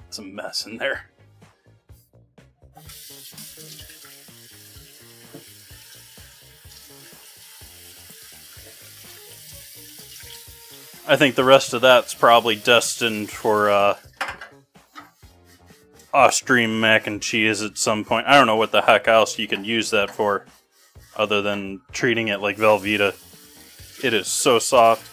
It's a mess in there. I think the rest of that's probably destined for Austrian mac and cheese at some point. I don't know what the heck else you can use that for other than treating it like Velveeta. It is so soft.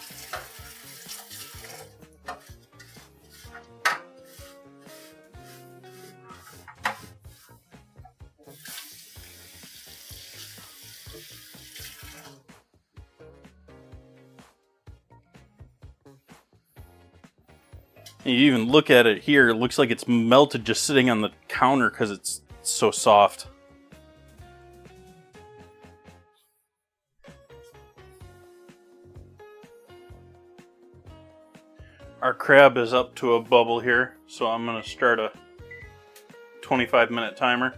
You even look at it here, it looks like it's melted just sitting on the counter because it's so soft. Our crab is up to a bubble here, so I'm going to start a 25-minute timer.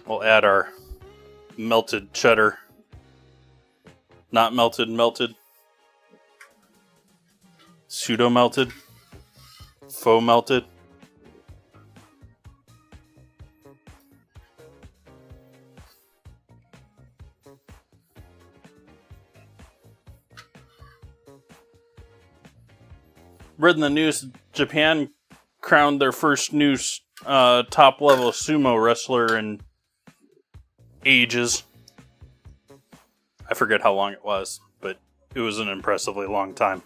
We'll add our melted cheddar. Not melted, melted. Pseudo melted. faux melted. Read in the news, Japan crowned their first new top-level sumo wrestler in ages. I forget how long it was, but it was an impressively long time.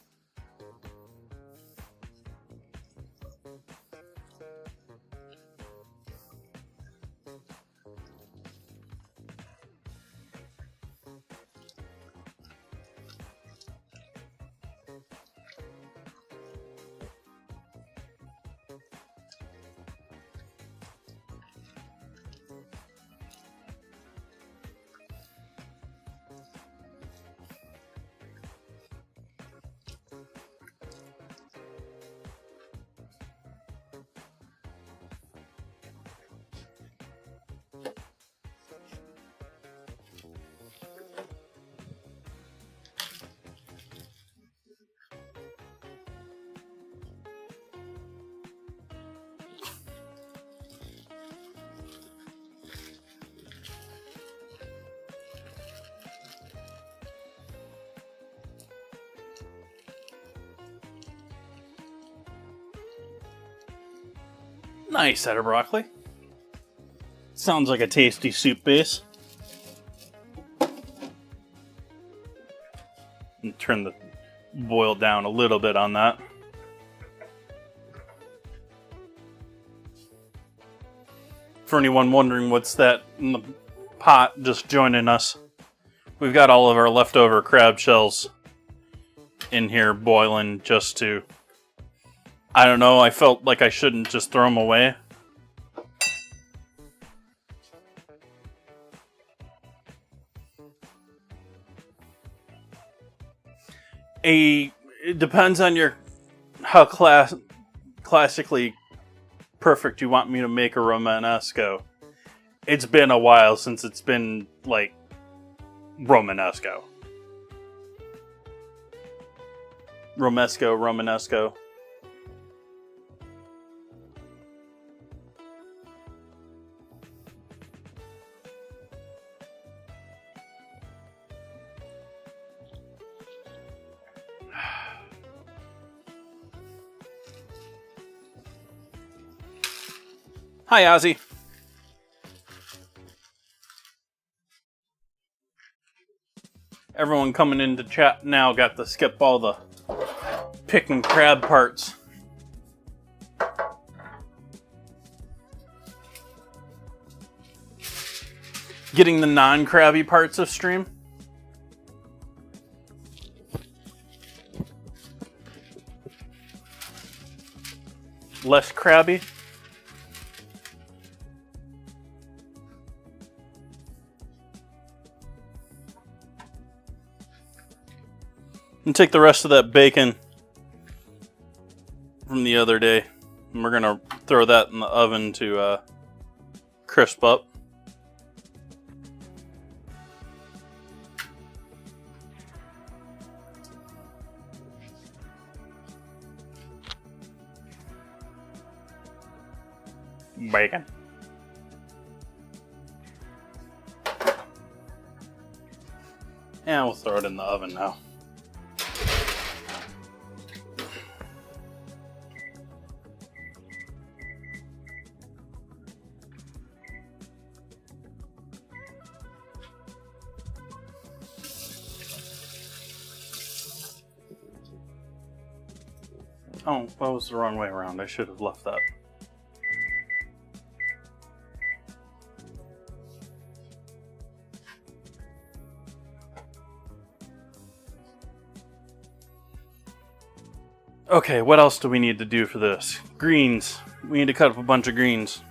Nice head of broccoli. Sounds like a tasty soup base. And turn the boil down a little bit on that. For anyone wondering what's that in the pot just joining us, we've got all of our leftover crab shells in here boiling just to... I don't know, I felt like I shouldn't just throw them away. It depends on how classically perfect you want me to make a Romanesco. It's been a while since it's been, like, Romanesco. Romanesco. Hi, Ozzy. Everyone coming into chat now got to skip all the picking crab parts. Getting the non-crabby parts of stream. Less crabby. And take the rest of that bacon from the other day, and we're gonna throw that in the oven to crisp up. Bacon. And we'll throw it in the oven now. Oh, that was the wrong way around. I should have left that. Okay, what else do we need to do for this? Greens. We need to cut up a bunch of greens.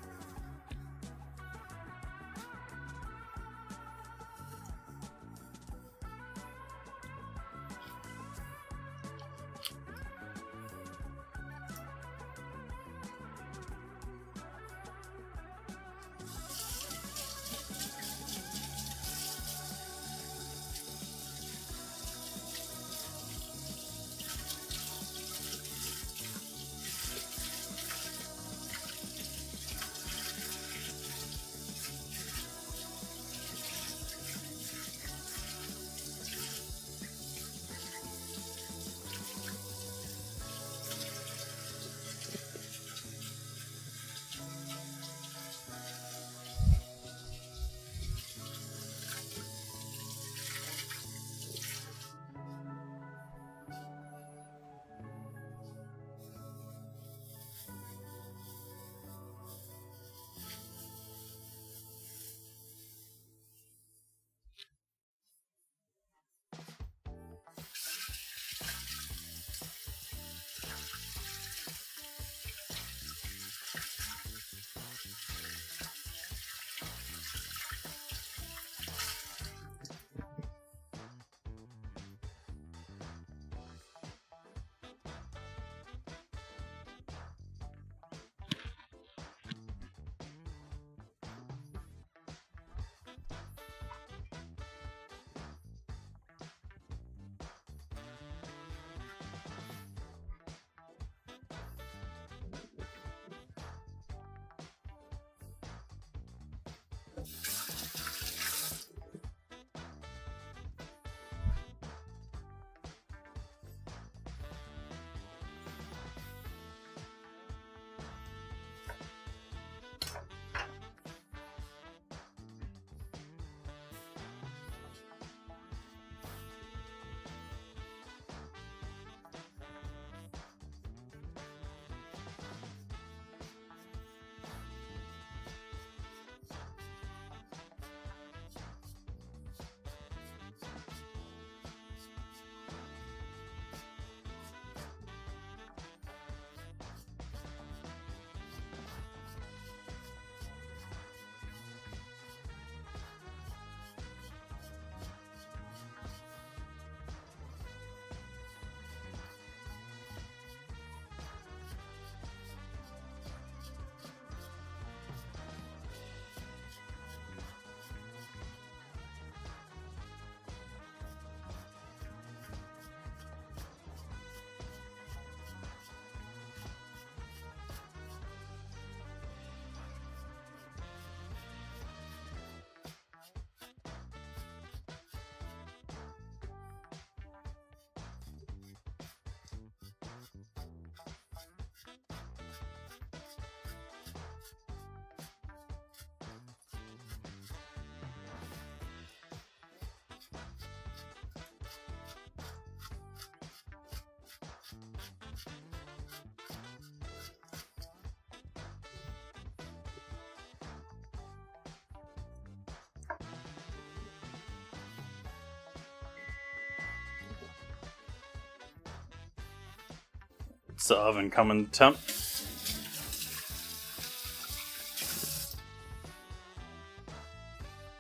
the oven coming temp.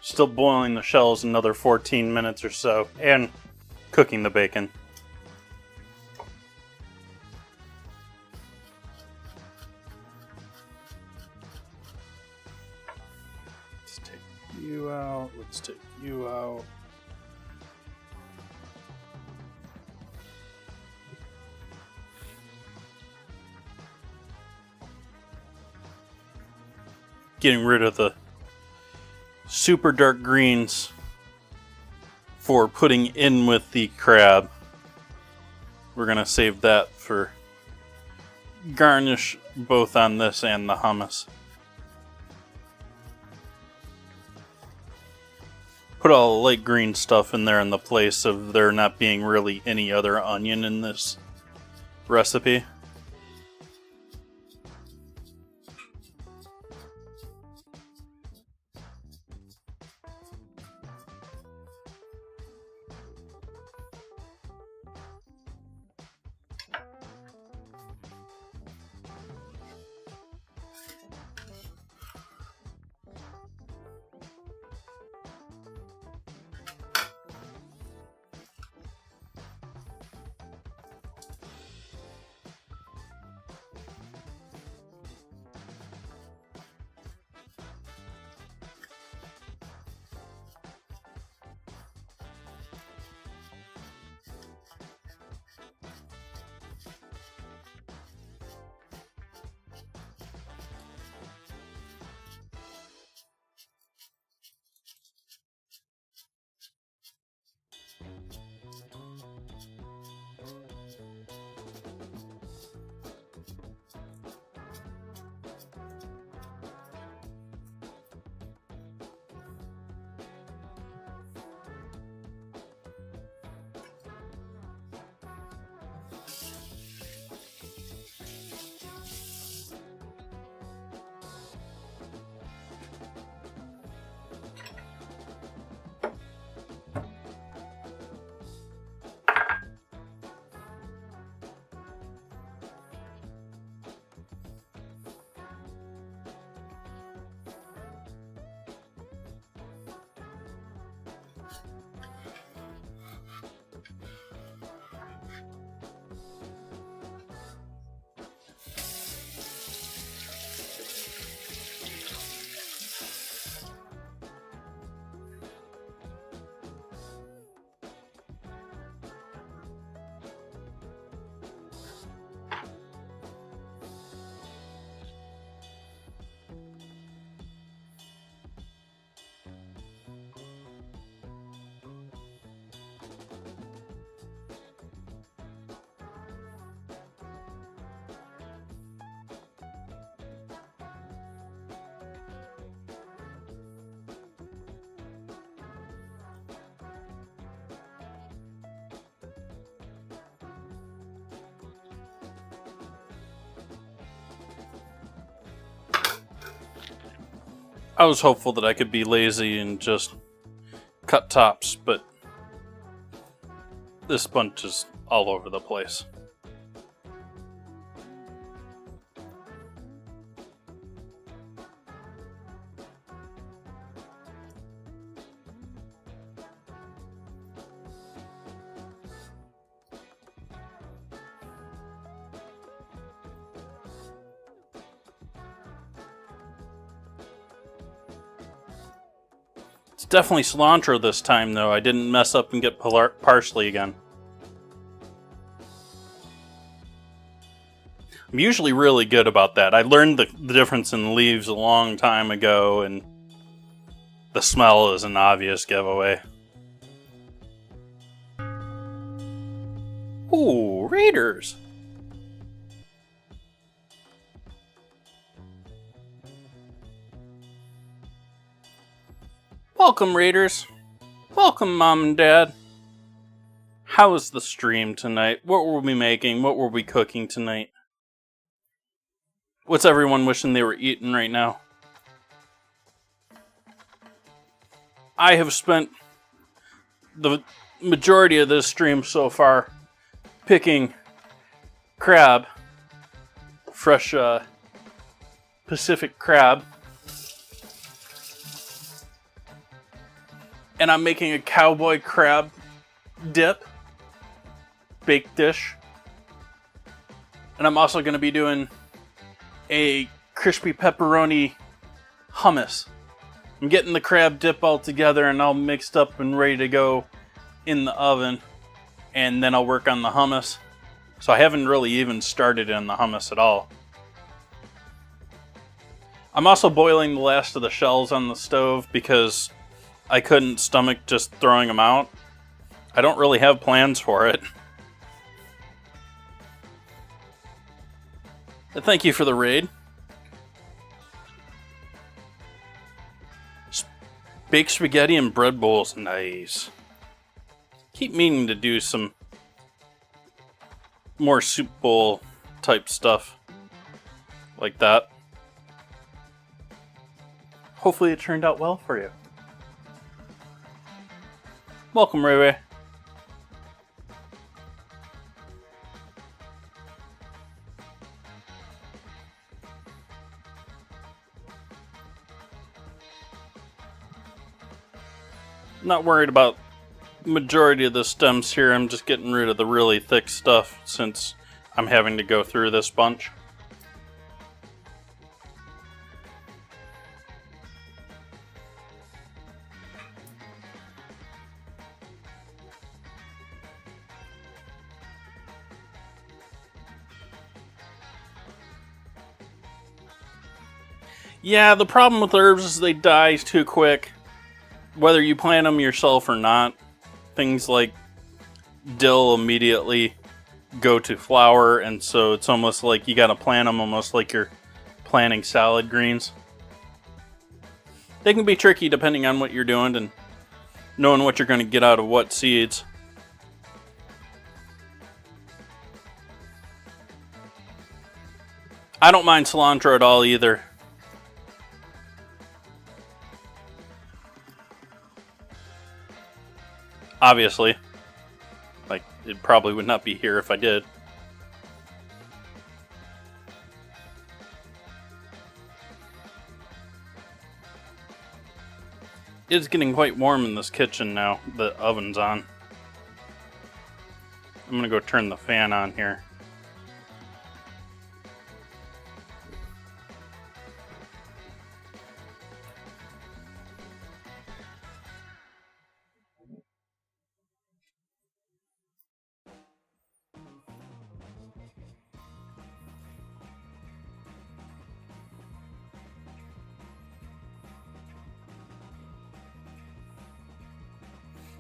Still boiling the shells another 14 minutes or so, and cooking the bacon. Let's take you out. Let's take you out. Getting rid of the super dark greens for putting in with the crab. We're gonna save that for garnish both on this and the hummus. Put all the light green stuff in there in the place of there not being really any other onion in this recipe. I was hopeful that I could be lazy and just cut tops, but this bunch is all over the place. It's definitely cilantro this time, though. I didn't mess up and get parsley again. I'm usually really good about that. I learned the difference in leaves a long time ago, and the smell is an obvious giveaway. Ooh, Raiders! Welcome, Raiders. Welcome, Mom and Dad. How was the stream tonight? What were we making? What were we cooking tonight? What's everyone wishing they were eating right now? I have spent the majority of this stream so far picking crab fresh Pacific crab. And I'm making a Cowboy crab dip, baked dish. And I'm also going to be doing a crispy pepperoni hummus. I'm getting the crab dip all together and all mixed up and ready to go in the oven. And then I'll work on the hummus. So I haven't really even started in the hummus at all. I'm also boiling the last of the shells on the stove because I couldn't stomach just throwing them out. I don't really have plans for it. But thank you for the raid. Baked spaghetti and bread bowls, nice. Keep meaning to do some more soup bowl type stuff like that. Hopefully it turned out well for you. Welcome, Ray Ray. Not worried about the majority of the stems here. I'm just getting rid of the really thick stuff since I'm having to go through this bunch. Yeah, the problem with herbs is they die too quick. Whether you plant them yourself or not, things like dill immediately go to flower, and so it's almost like you gotta plant them almost like you're planting salad greens. They can be tricky depending on what you're doing and knowing what you're going to get out of what seeds. I don't mind cilantro at all either. Obviously. Like, it probably would not be here if I did. It's getting quite warm in this kitchen now. The oven's on. I'm gonna go turn the fan on here.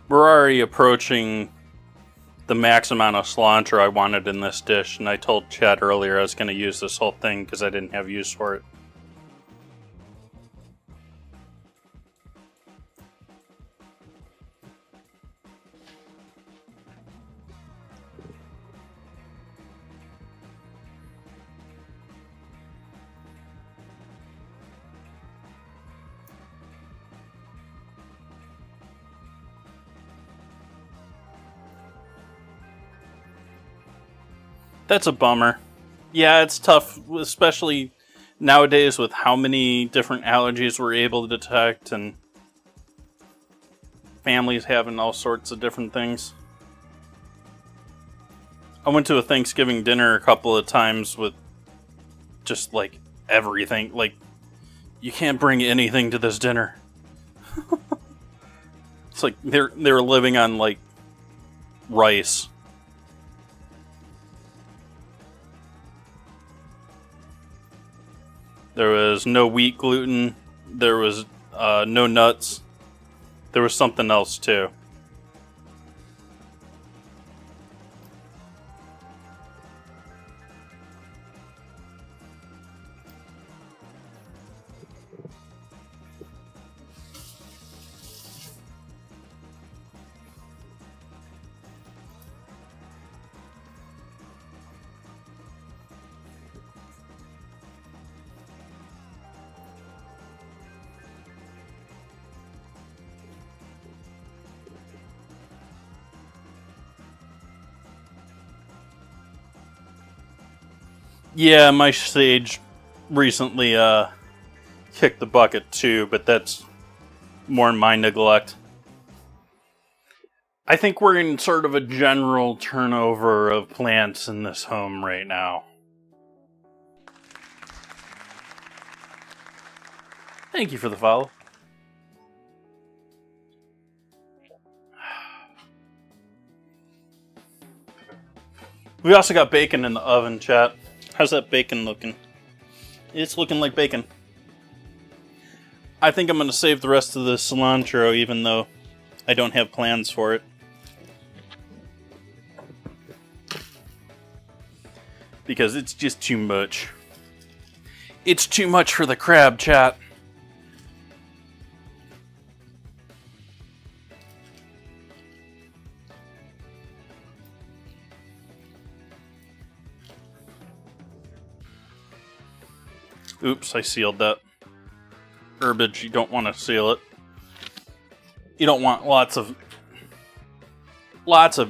We're already approaching the max amount of cilantro I wanted in this dish, and I told Chad earlier I was going to use this whole thing because I didn't have use for it. That's a bummer. Yeah, it's tough, especially nowadays with how many different allergies we're able to detect and families having all sorts of different things. I went to a Thanksgiving dinner a couple of times with just like everything. Like, you can't bring anything to this dinner. It's like they were living on like rice. There was no wheat gluten. There was no nuts. There was something else too. Yeah, my sage recently kicked the bucket too, but that's more my neglect. I think we're in sort of a general turnover of plants in this home right now. Thank you for the follow. We also got bacon in the oven, chat. How's that bacon looking? It's looking like bacon. I think I'm going to save the rest of the cilantro, even though I don't have plans for it. Because it's just too much. It's too much for the crab, chat. Oops, I sealed that. Herbage, you don't want to seal it. You don't want lots of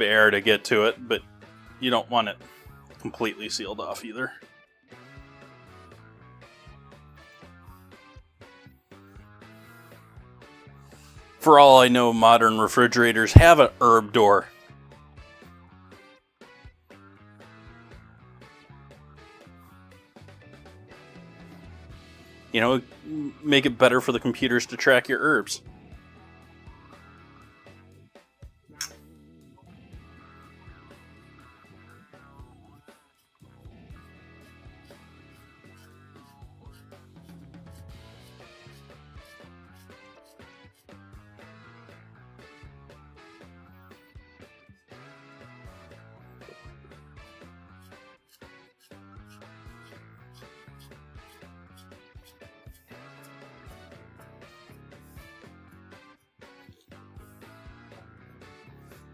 air to get to it, but you don't want it completely sealed off either. For all I know, modern refrigerators have an herb door. You know, make it better for the computers to track your herbs.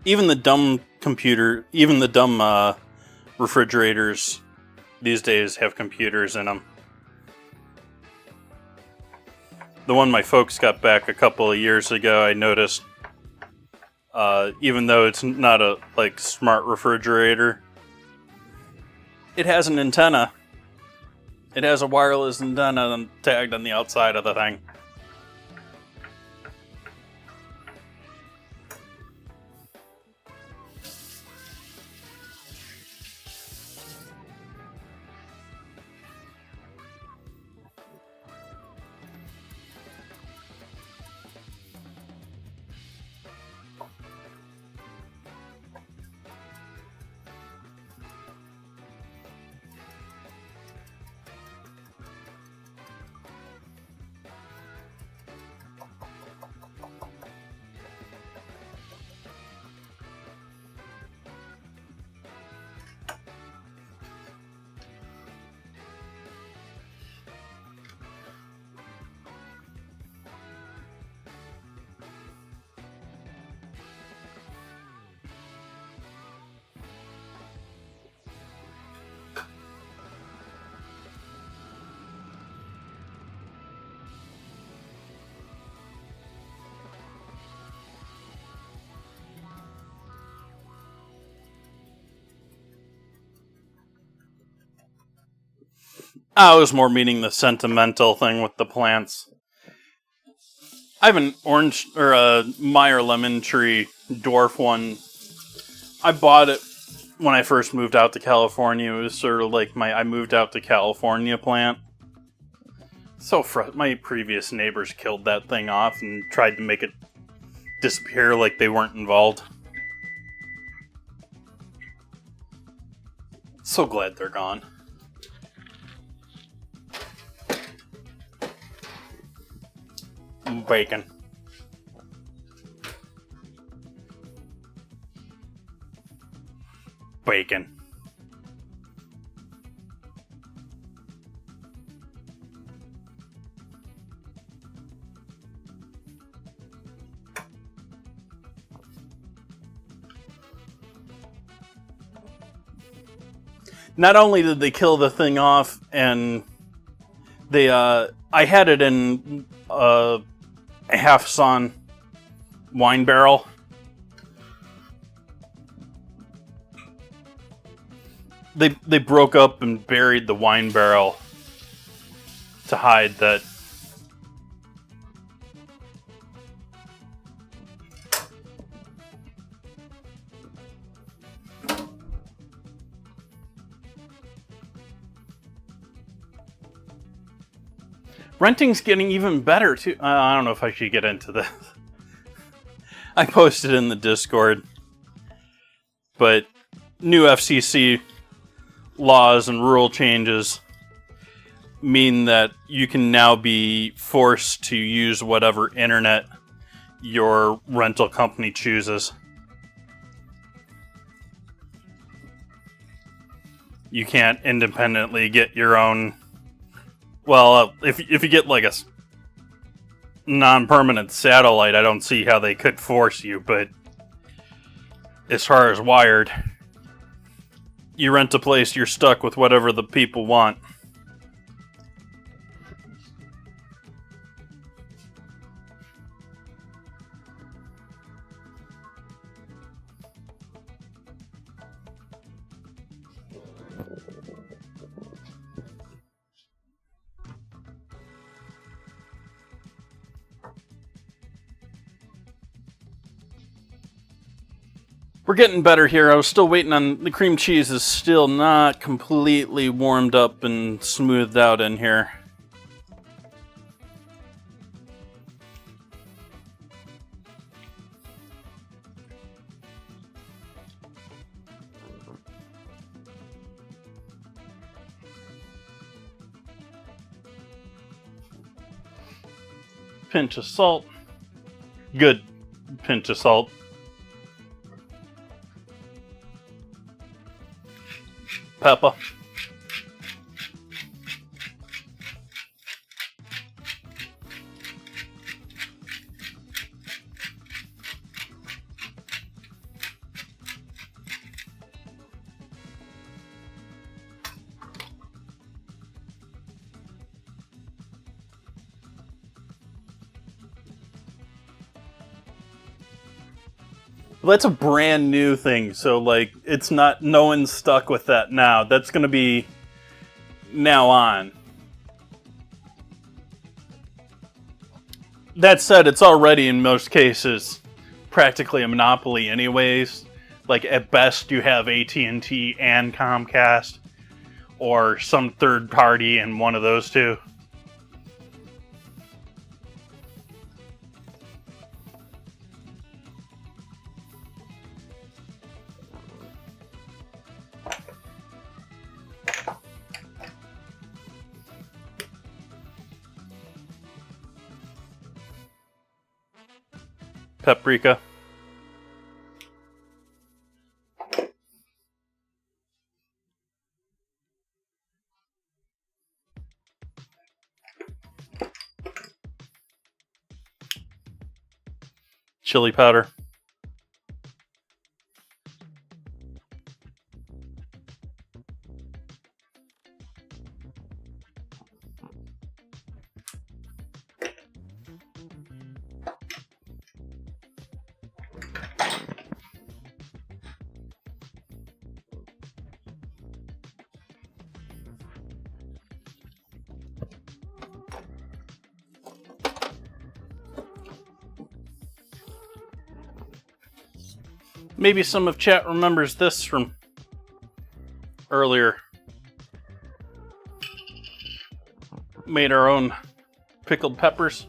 Even the dumb refrigerators these days have computers in them. The one my folks got back a couple of years ago, I noticed, even though it's not a smart refrigerator, it has an antenna. It has a wireless antenna tagged on the outside of the thing. I was more meaning the sentimental thing with the plants. I have an orange or a Meyer lemon tree dwarf one. I bought it when I first moved out to California. It was sort of like I moved out to California plant. So my previous neighbors killed that thing off and tried to make it disappear like they weren't involved. So glad they're gone. Bacon. Bacon. Not only did they kill the thing off, and they, I had it in a half-sawn wine barrel. They broke up and buried the wine barrel to hide that. Renting's getting even better too. I don't know if I should get into this. I posted in the Discord, but new FCC laws and rule changes mean that you can now be forced to use whatever internet your rental company chooses. You can't independently get your own. Well, if you get like a non-permanent satellite, I don't see how they could force you, but as far as wired, you rent a place, you're stuck with whatever the people want. We're getting better here. I was still waiting on the cream cheese is still not completely warmed up and smoothed out in here. Pinch of salt. Good pinch of salt. Pepper. Well, that's a brand new thing, so like it's not, no one's stuck with that now. That's going to be now on. That said, it's already in most cases practically a monopoly anyways. Like at best you have AT&T and Comcast or some third party in one of those two. Paprika. Chili powder. Maybe some of chat remembers this from earlier. Made our own pickled peppers.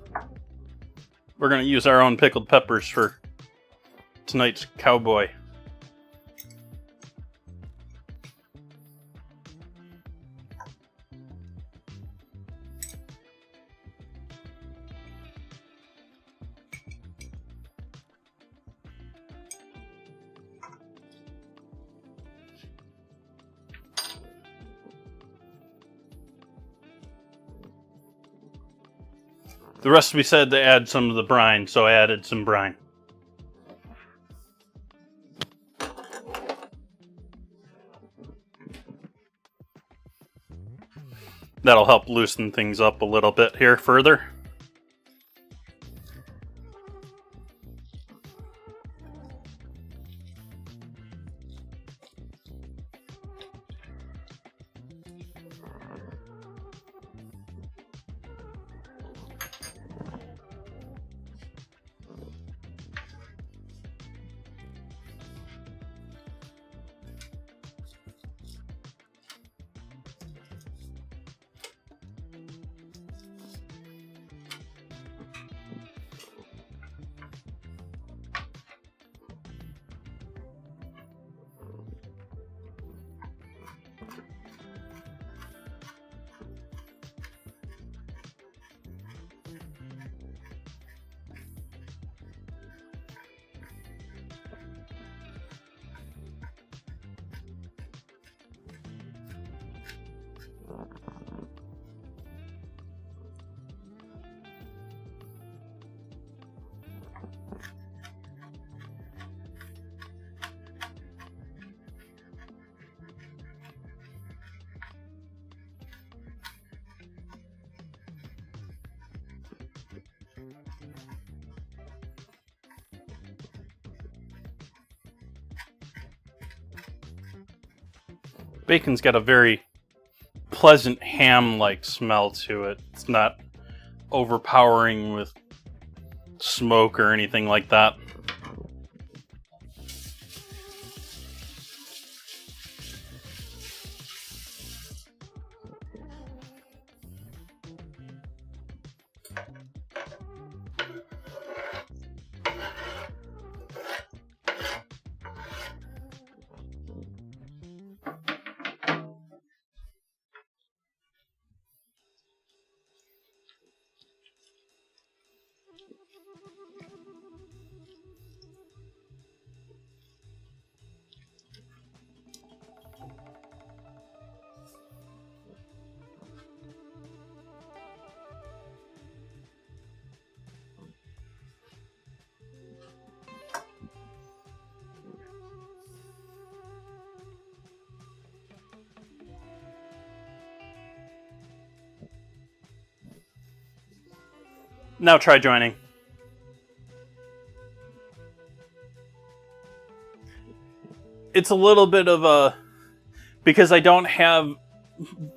We're going to use our own pickled peppers for tonight's Cowboy. The recipe said to add some of the brine, so I added some brine. That'll help loosen things up a little bit here further. Bacon's got a very pleasant ham-like smell to it. It's not overpowering with smoke or anything like that. Now try joining. It's a little bit of a... Because I don't have,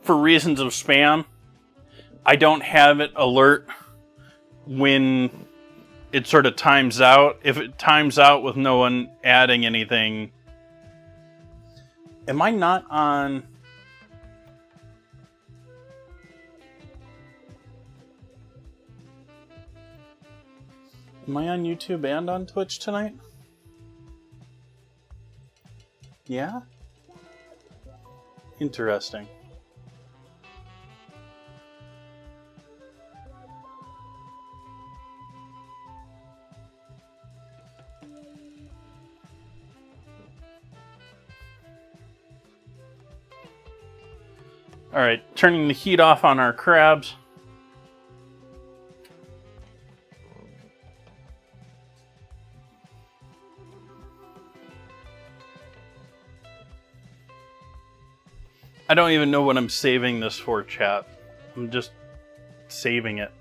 for reasons of spam, I don't have it alert when it sort of times out. If it times out with no one adding anything... Am I not on... Am I on YouTube and on Twitch tonight? Yeah? Interesting. Alright, turning the heat off on our crabs. I don't even know what I'm saving this for, chat. I'm just saving it.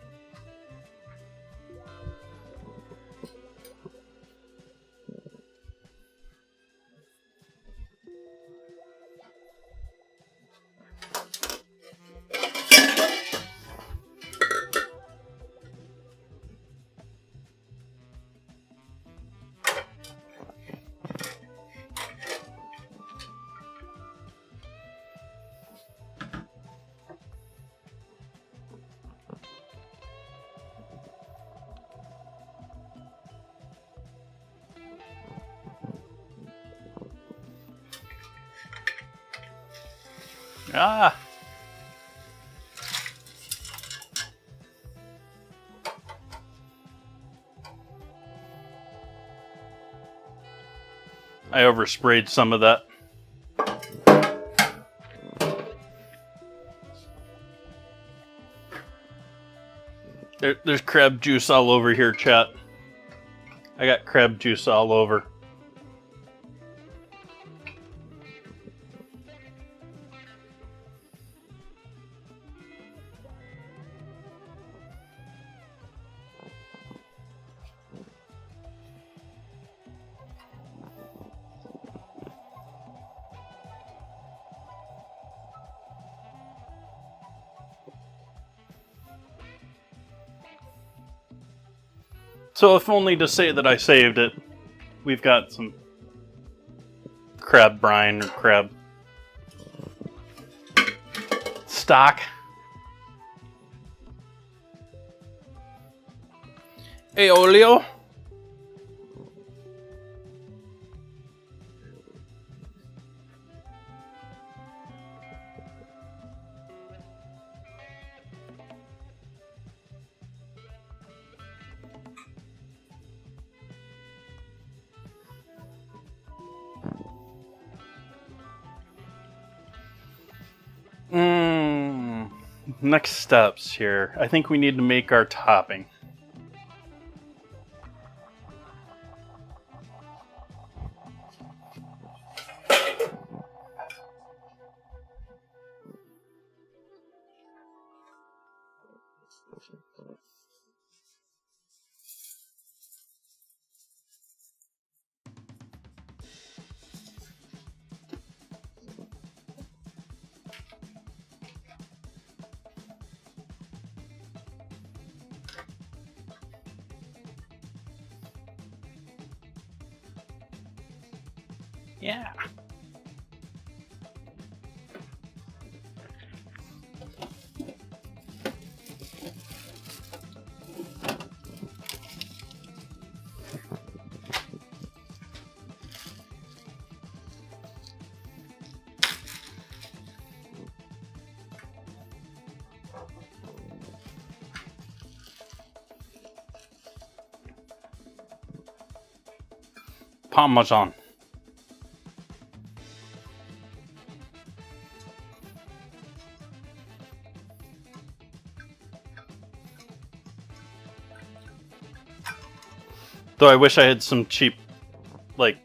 Ah! I oversprayed some of that. There's crab juice all over here, chat. I got crab juice all over. So if only to say that I saved it, we've got some crab brine or crab stock. Hey, Olio. next steps here. I think we need to make our topping. Yeah. Parmesan. Though I wish I had some cheap, like,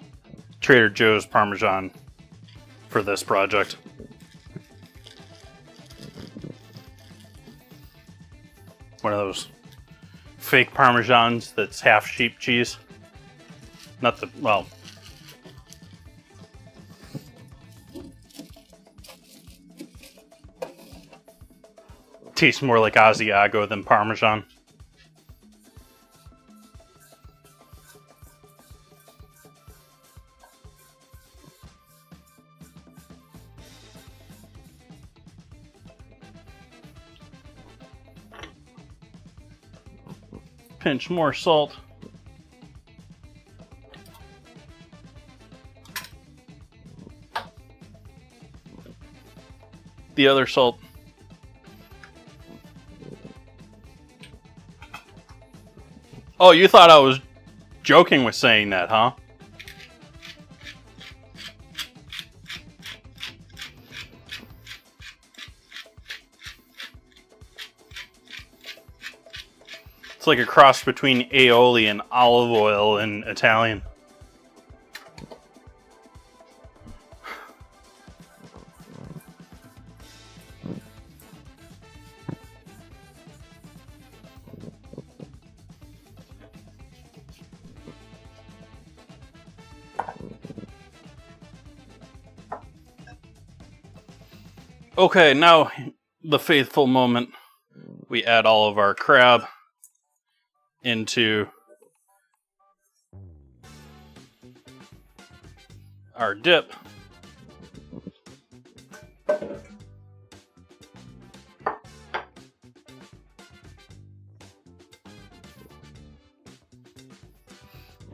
Trader Joe's Parmesan for this project. One of those fake Parmesans that's half sheep cheese. Not the, well... tastes more like Asiago than Parmesan. Pinch more salt. The other salt. Oh, you thought I was joking with saying that, huh? It's like a cross between aioli and olive oil in Italian. Okay, now the faithful moment. We add all of our crab into our dip.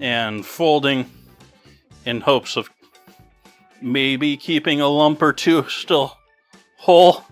And folding in hopes of maybe keeping a lump or two still whole.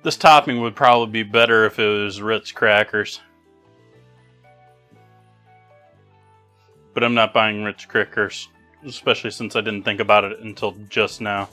This topping would probably be better if it was Ritz crackers. But I'm not buying Ritz crackers, especially since I didn't think about it until just now.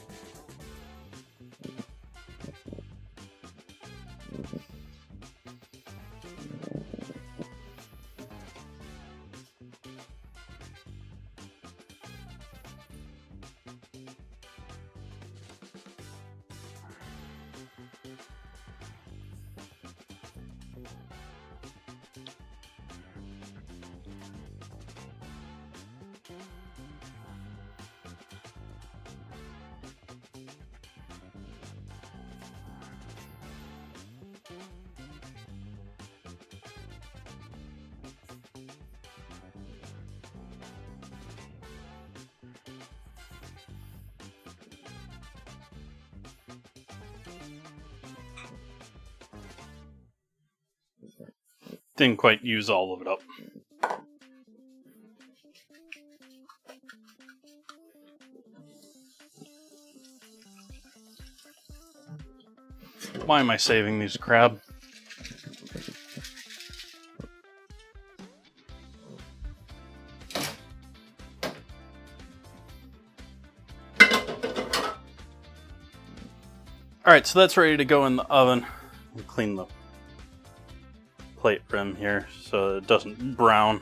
Didn't quite use all of it up. Why am I saving these crab? Alright, so that's ready to go in the oven. I'll clean the plate rim here so it doesn't brown.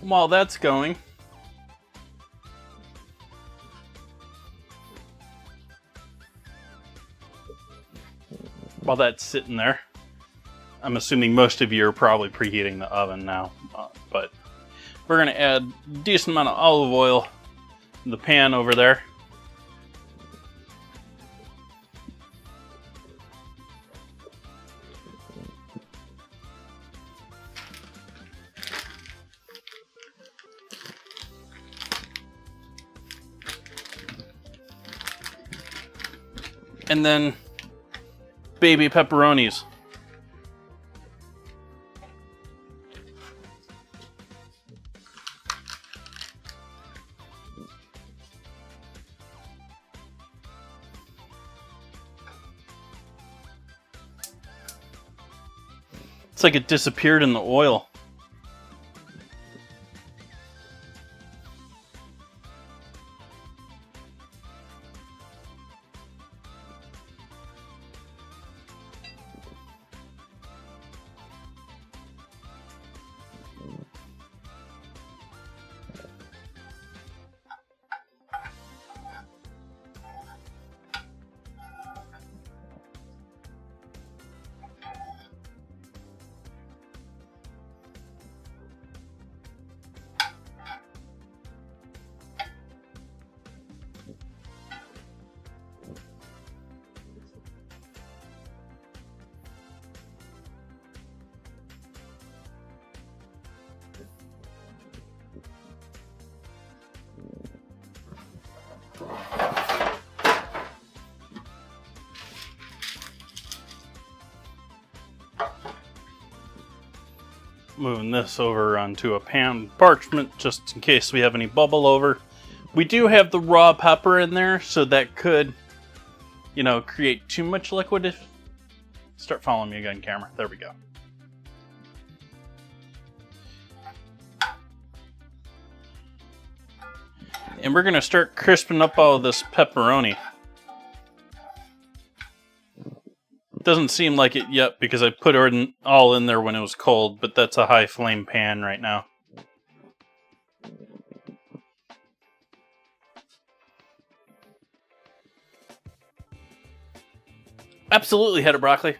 While that's going, while that's sitting there, I'm assuming most of you are probably preheating the oven now, but we're going to add a decent amount of olive oil in the pan over there. And then baby pepperonis. It's like it disappeared in the oil. Moving this over onto a pan parchment just in case we have any bubble over. We do have the raw pepper in there, so that could, you know, create too much liquid. If start following me again, camera. There we go. And we're gonna start crisping up all of this pepperoni. Doesn't seem like it yet because I put it all in there when it was cold, but that's a high flame pan right now. Absolutely, head of broccoli.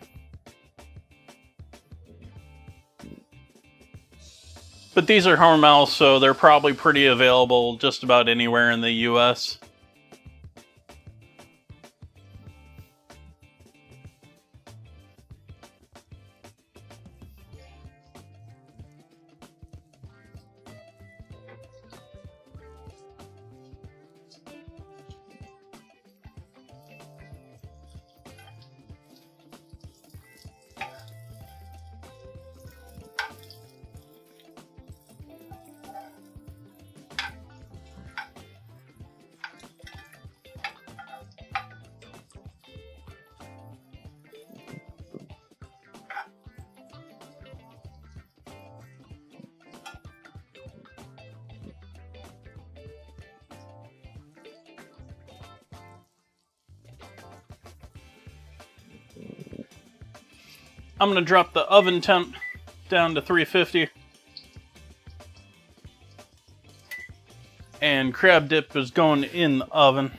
But these are Hormel, so they're probably pretty available just about anywhere in the US. I'm going to drop the oven temp down to 350. And crab dip is going in the oven.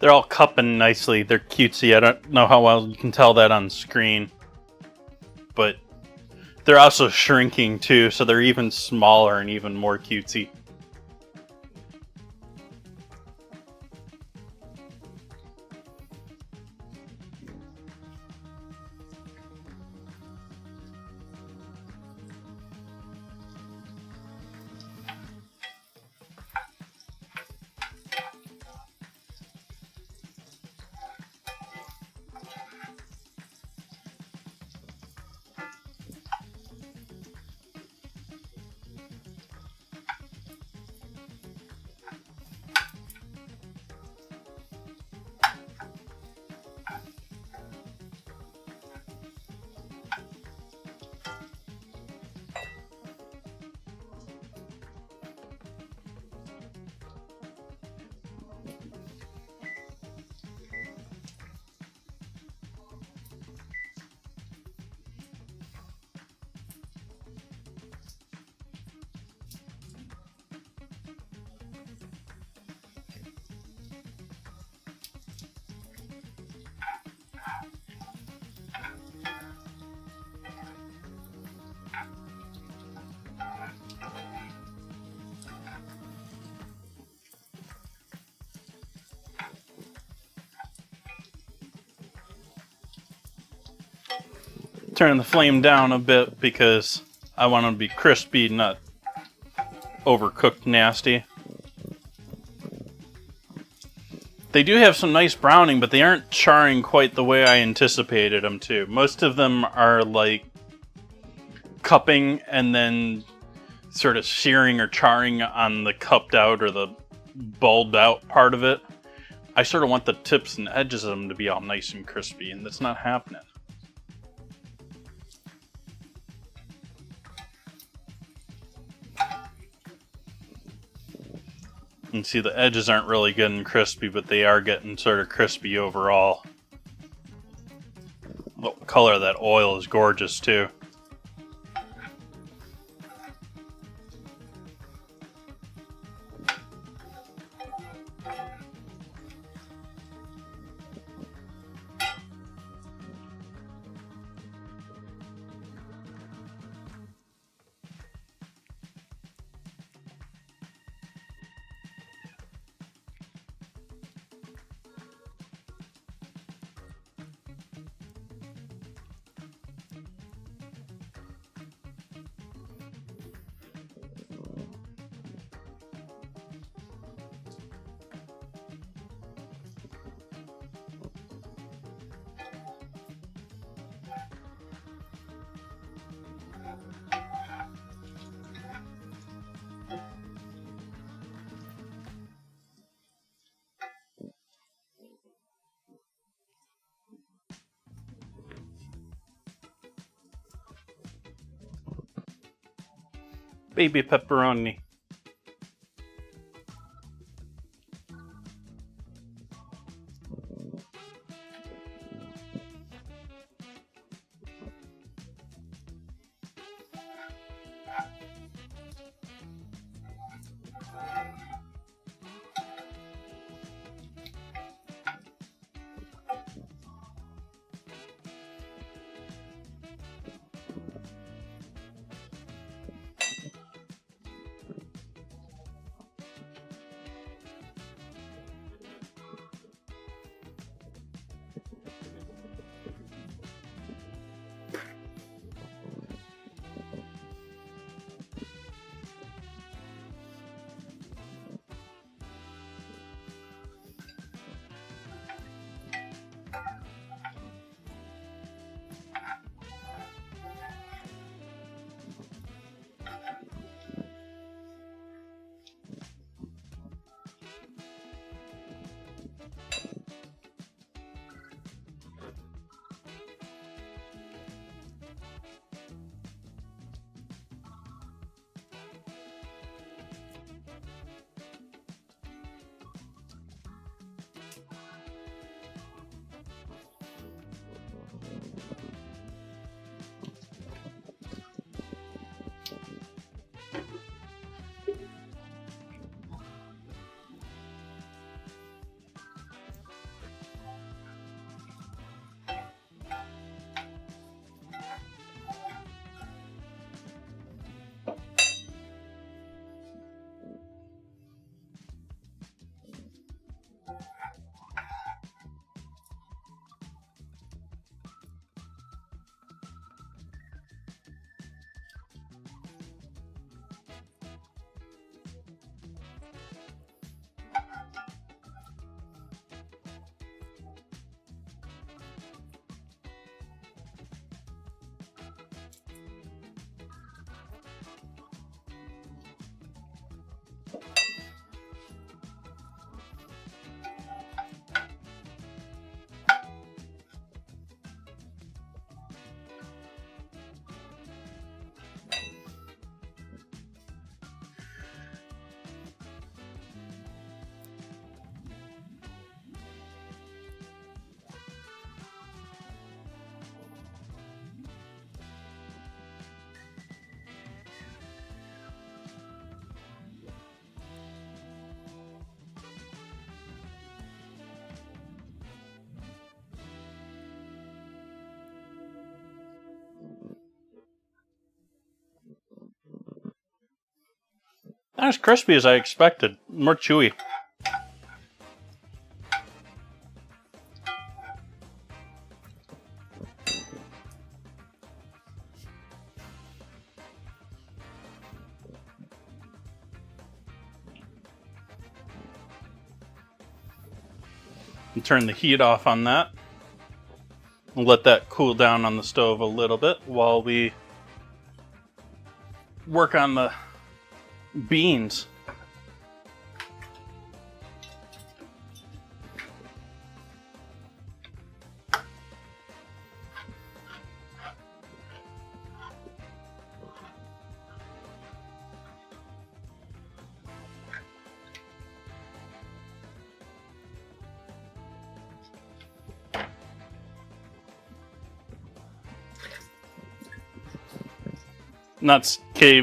They're all cupping nicely. They're cutesy. I don't know how well you can tell that on screen. But they're also shrinking too, so they're even smaller and even more cutesy. Turn the flame down a bit because I want them to be crispy, not overcooked nasty. They do have some nice browning, but they aren't charring quite the way I anticipated them to. Most of them are like cupping and then sort of searing or charring on the cupped out or the bulbed out part of it. I sort of want the tips and edges of them to be all nice and crispy, and that's not happening. And see, the edges aren't really getting crispy, but they are getting sort of crispy overall. The color of that oil is gorgeous too. Baby pepperoni. Not as crispy as I expected. More chewy. And turn the heat off on that. And let that cool down on the stove a little bit while we work on the beans. Not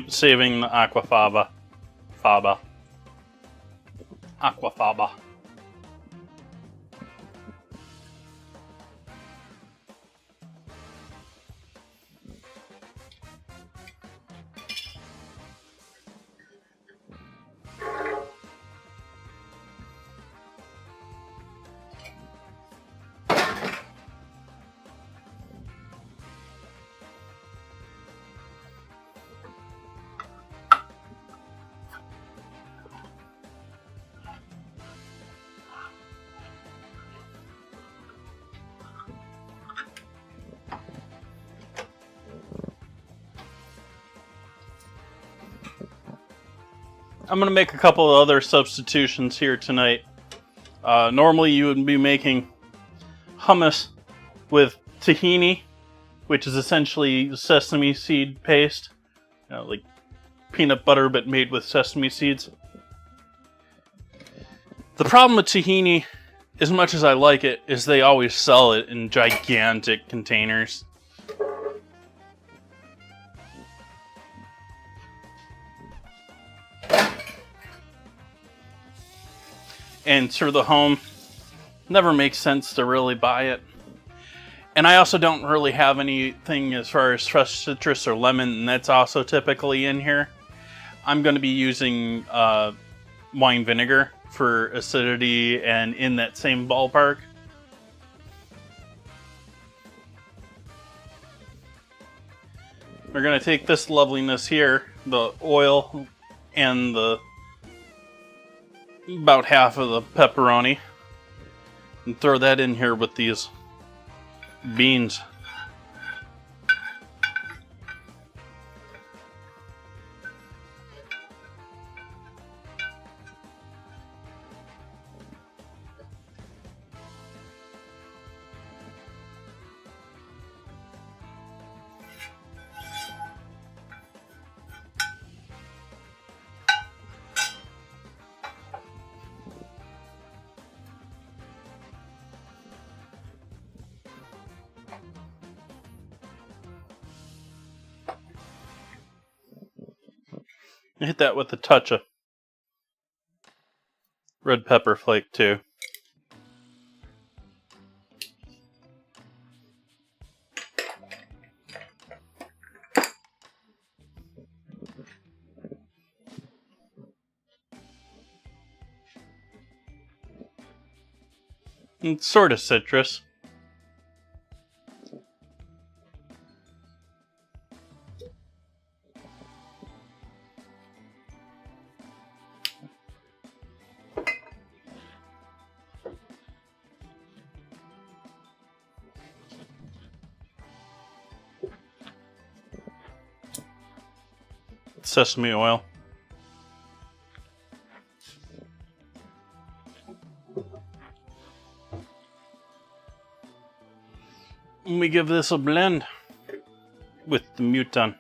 saving the aquafaba. Aquafaba. I'm going to make a couple of other substitutions here tonight. Normally you would be making hummus with tahini, which is essentially sesame seed paste. Like peanut butter but made with sesame seeds. The problem with tahini, as much as I like it, is they always sell it in gigantic containers. And for the home, never makes sense to really buy it. And I also don't really have anything as far as fresh citrus or lemon, and that's also typically in here. I'm going to be using wine vinegar for acidity and in that same ballpark. We're going to take this loveliness here, the oil and the about half of the pepperoni, and throw that in here with these beans. Hit that with a touch of red pepper flake too. It's sort of citrus. Sesame oil. And we give this a blend with the mouton.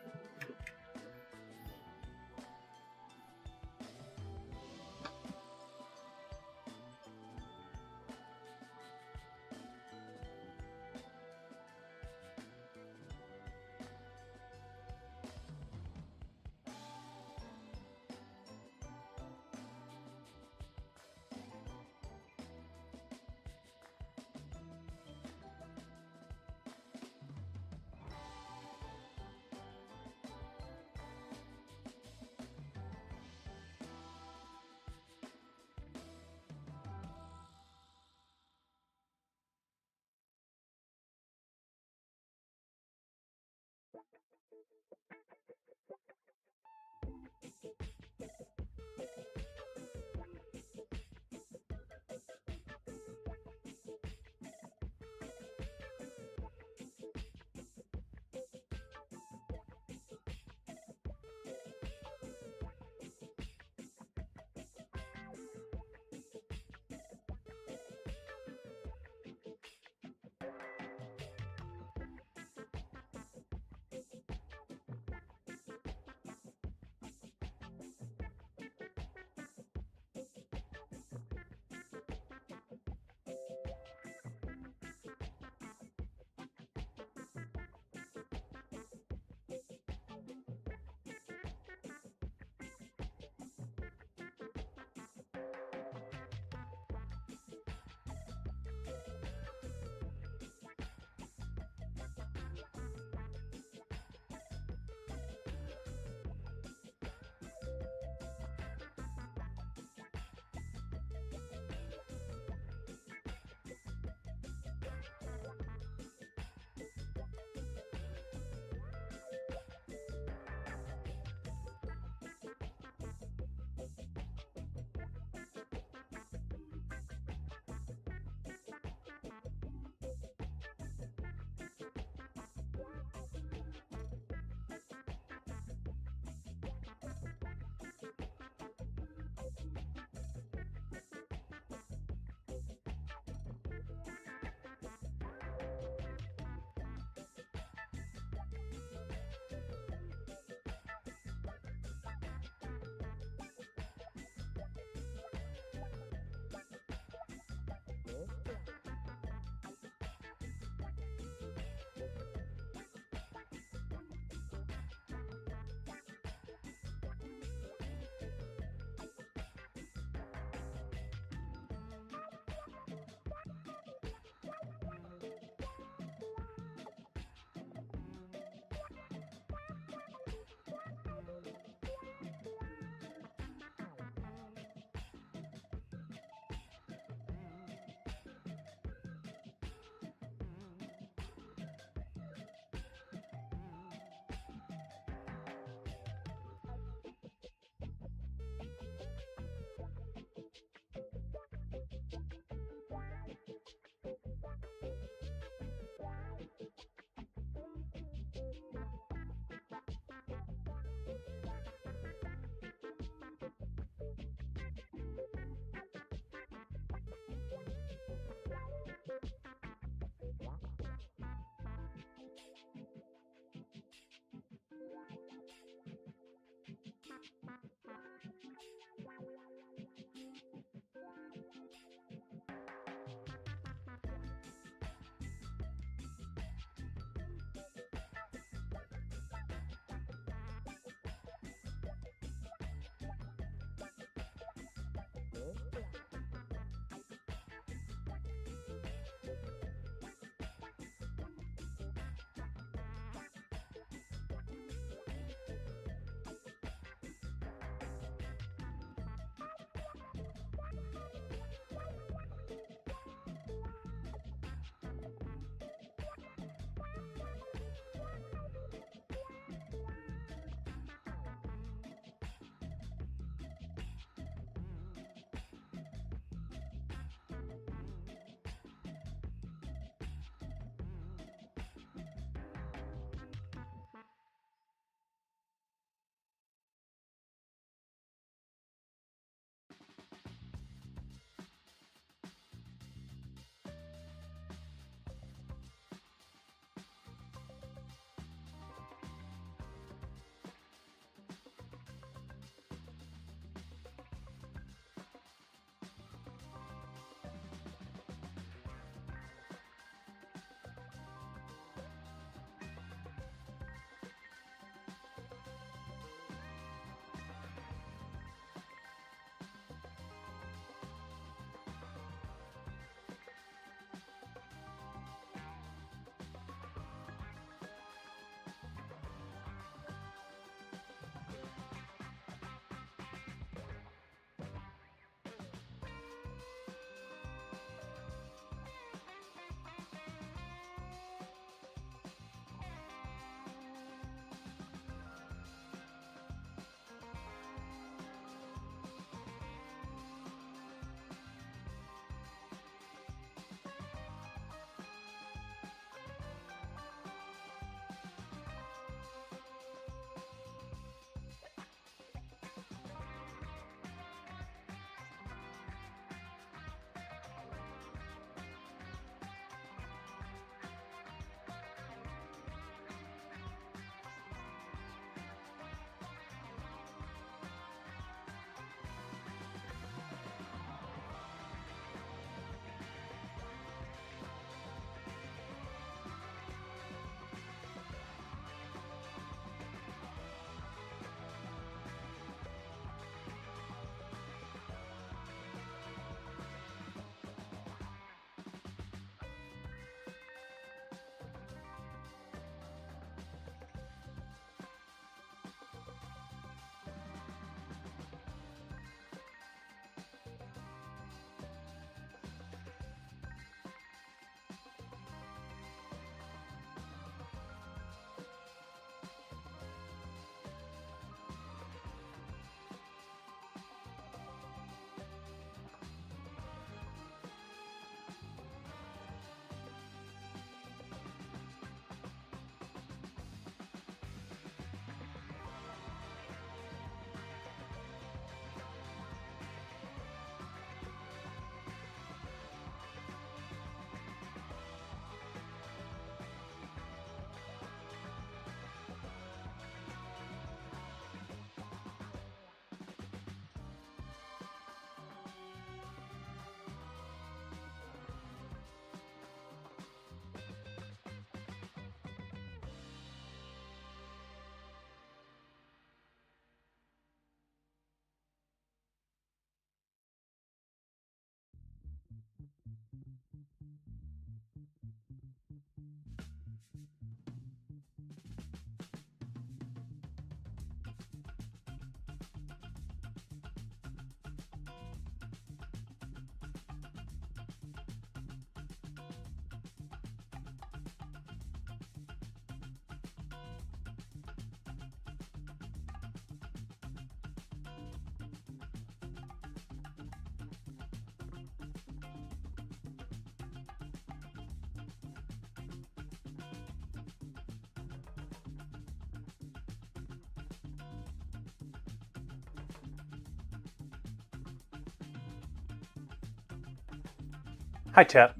Hi, Tap.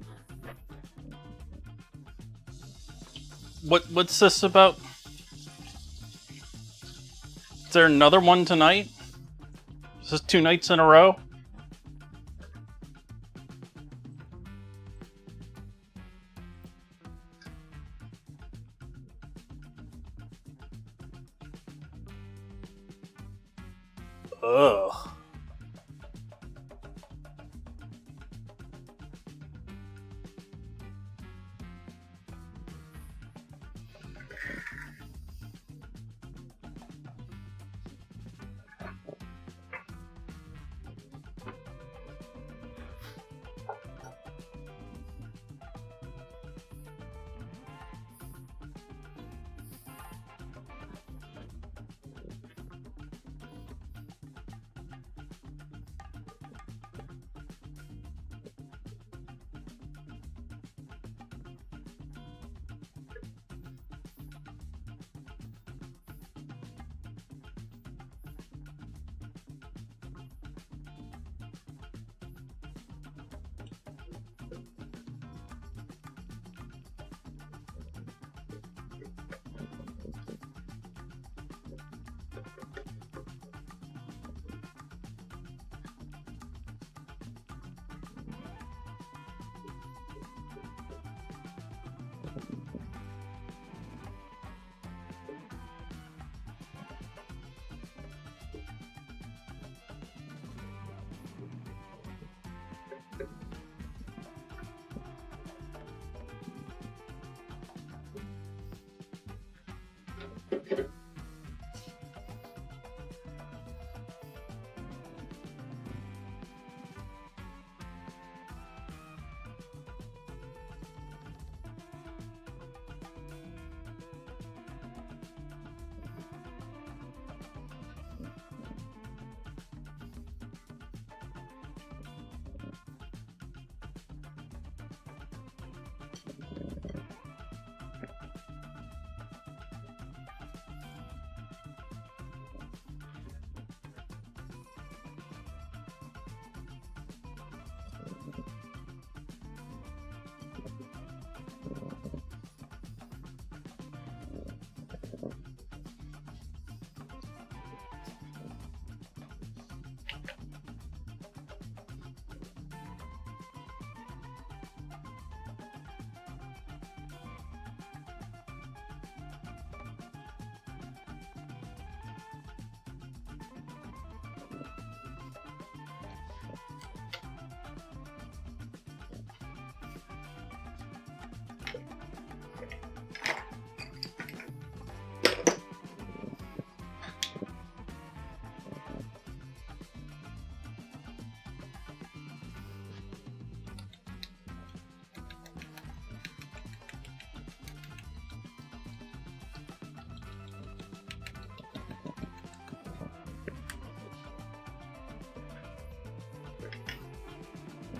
What's this about? Is there another one tonight? Is this 2 nights in a row? Ugh.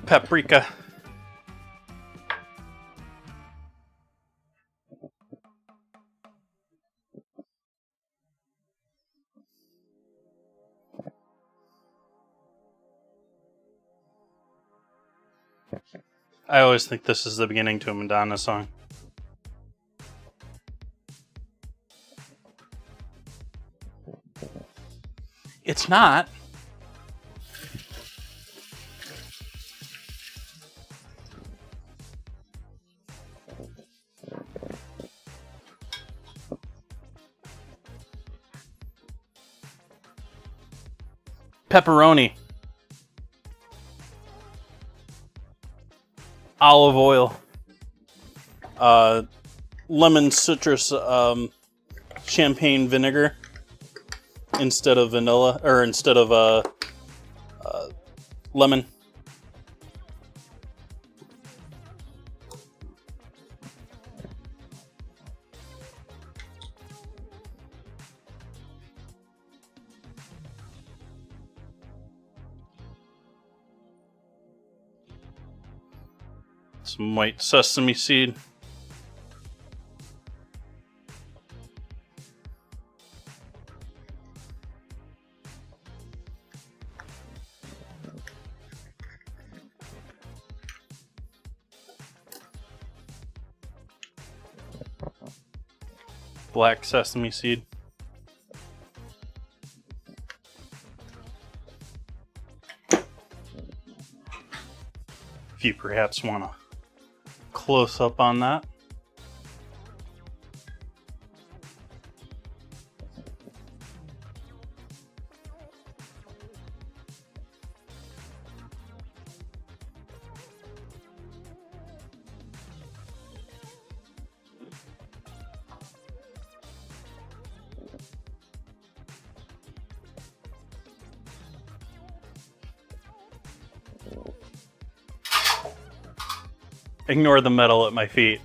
Paprika. I always think this is the beginning to a Madonna song. It's not. Pepperoni. olive oil, lemon citrus champagne vinegar instead of vanilla, or instead of lemon. Some white sesame seed. Black sesame seed. If you perhaps want to close up on that. Ignore the metal at my feet.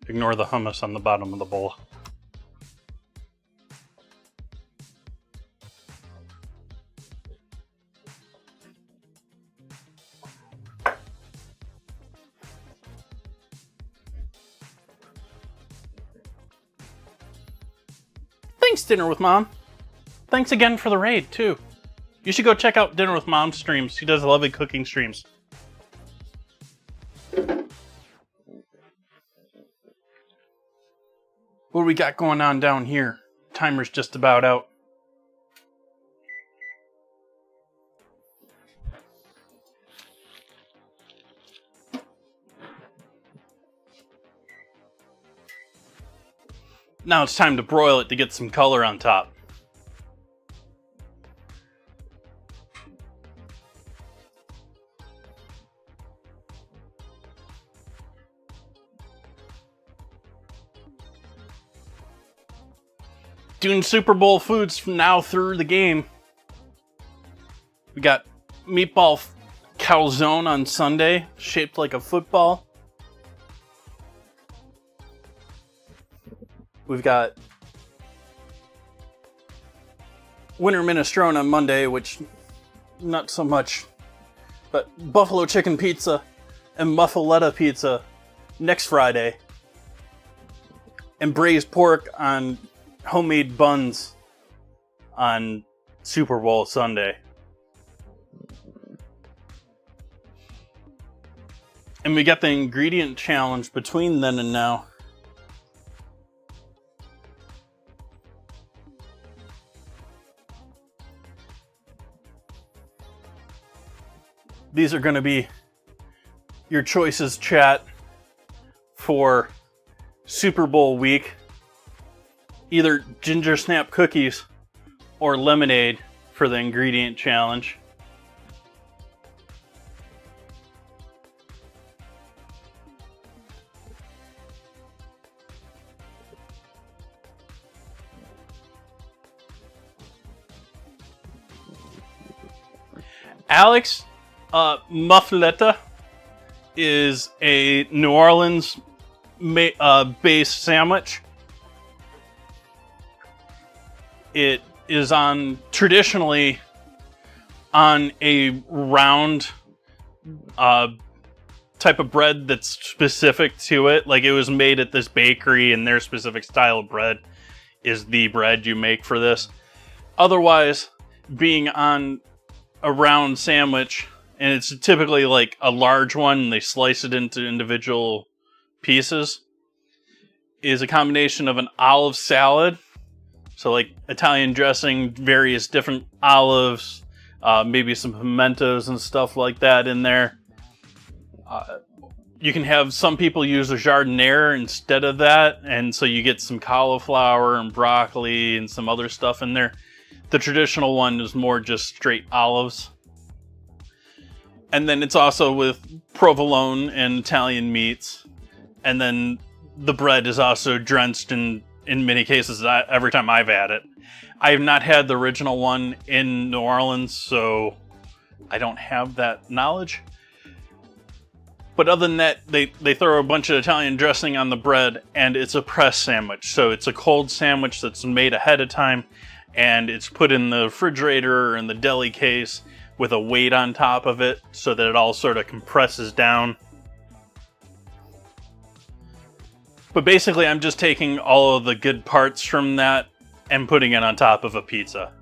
Ignore the hummus on the bottom of the bowl. Thanks, Dinner with Mom. Thanks again for the raid, too. You should go check out Dinner with Mom's streams. She does lovely cooking streams. What do we got going on down here? Timer's just about out. Now it's time to broil it to get some color on top. Doing Super Bowl foods from now through the game. We got meatball calzone on Sunday, shaped like a football. We've got winter minestrone on Monday, which not so much, but buffalo chicken pizza and muffaletta pizza next Friday, and braised pork on homemade buns on Super Bowl Sunday. And we got the ingredient challenge between then and now. These are going to be your choices, chat, for Super Bowl week. Either ginger snap cookies or lemonade for the ingredient challenge. Alex, muffaletta is a New Orleans based sandwich. It is traditionally on a round type of bread that's specific to it. Like, it was made at this bakery, and their specific style of bread is the bread you make for this. Otherwise, being on a round sandwich, and it's typically like a large one, and they slice it into individual pieces, is a combination of an olive salad. So like Italian dressing, various different olives, maybe some pimentos and stuff like that in there. You can have some people use a jardiniere instead of that, and so you get some cauliflower and broccoli and some other stuff in there. The traditional one is more just straight olives. And then it's also with provolone and Italian meats. And then the bread is also drenched in many cases every time I've had it. I have not had the original one in New Orleans, so I don't have that knowledge. But other than that, they throw a bunch of Italian dressing on the bread, and it's a press sandwich. So it's a cold sandwich that's made ahead of time, and it's put in the refrigerator or in the deli case with a weight on top of it so that it all sort of compresses down. But basically, I'm just taking all of the good parts from that and putting it on top of a pizza.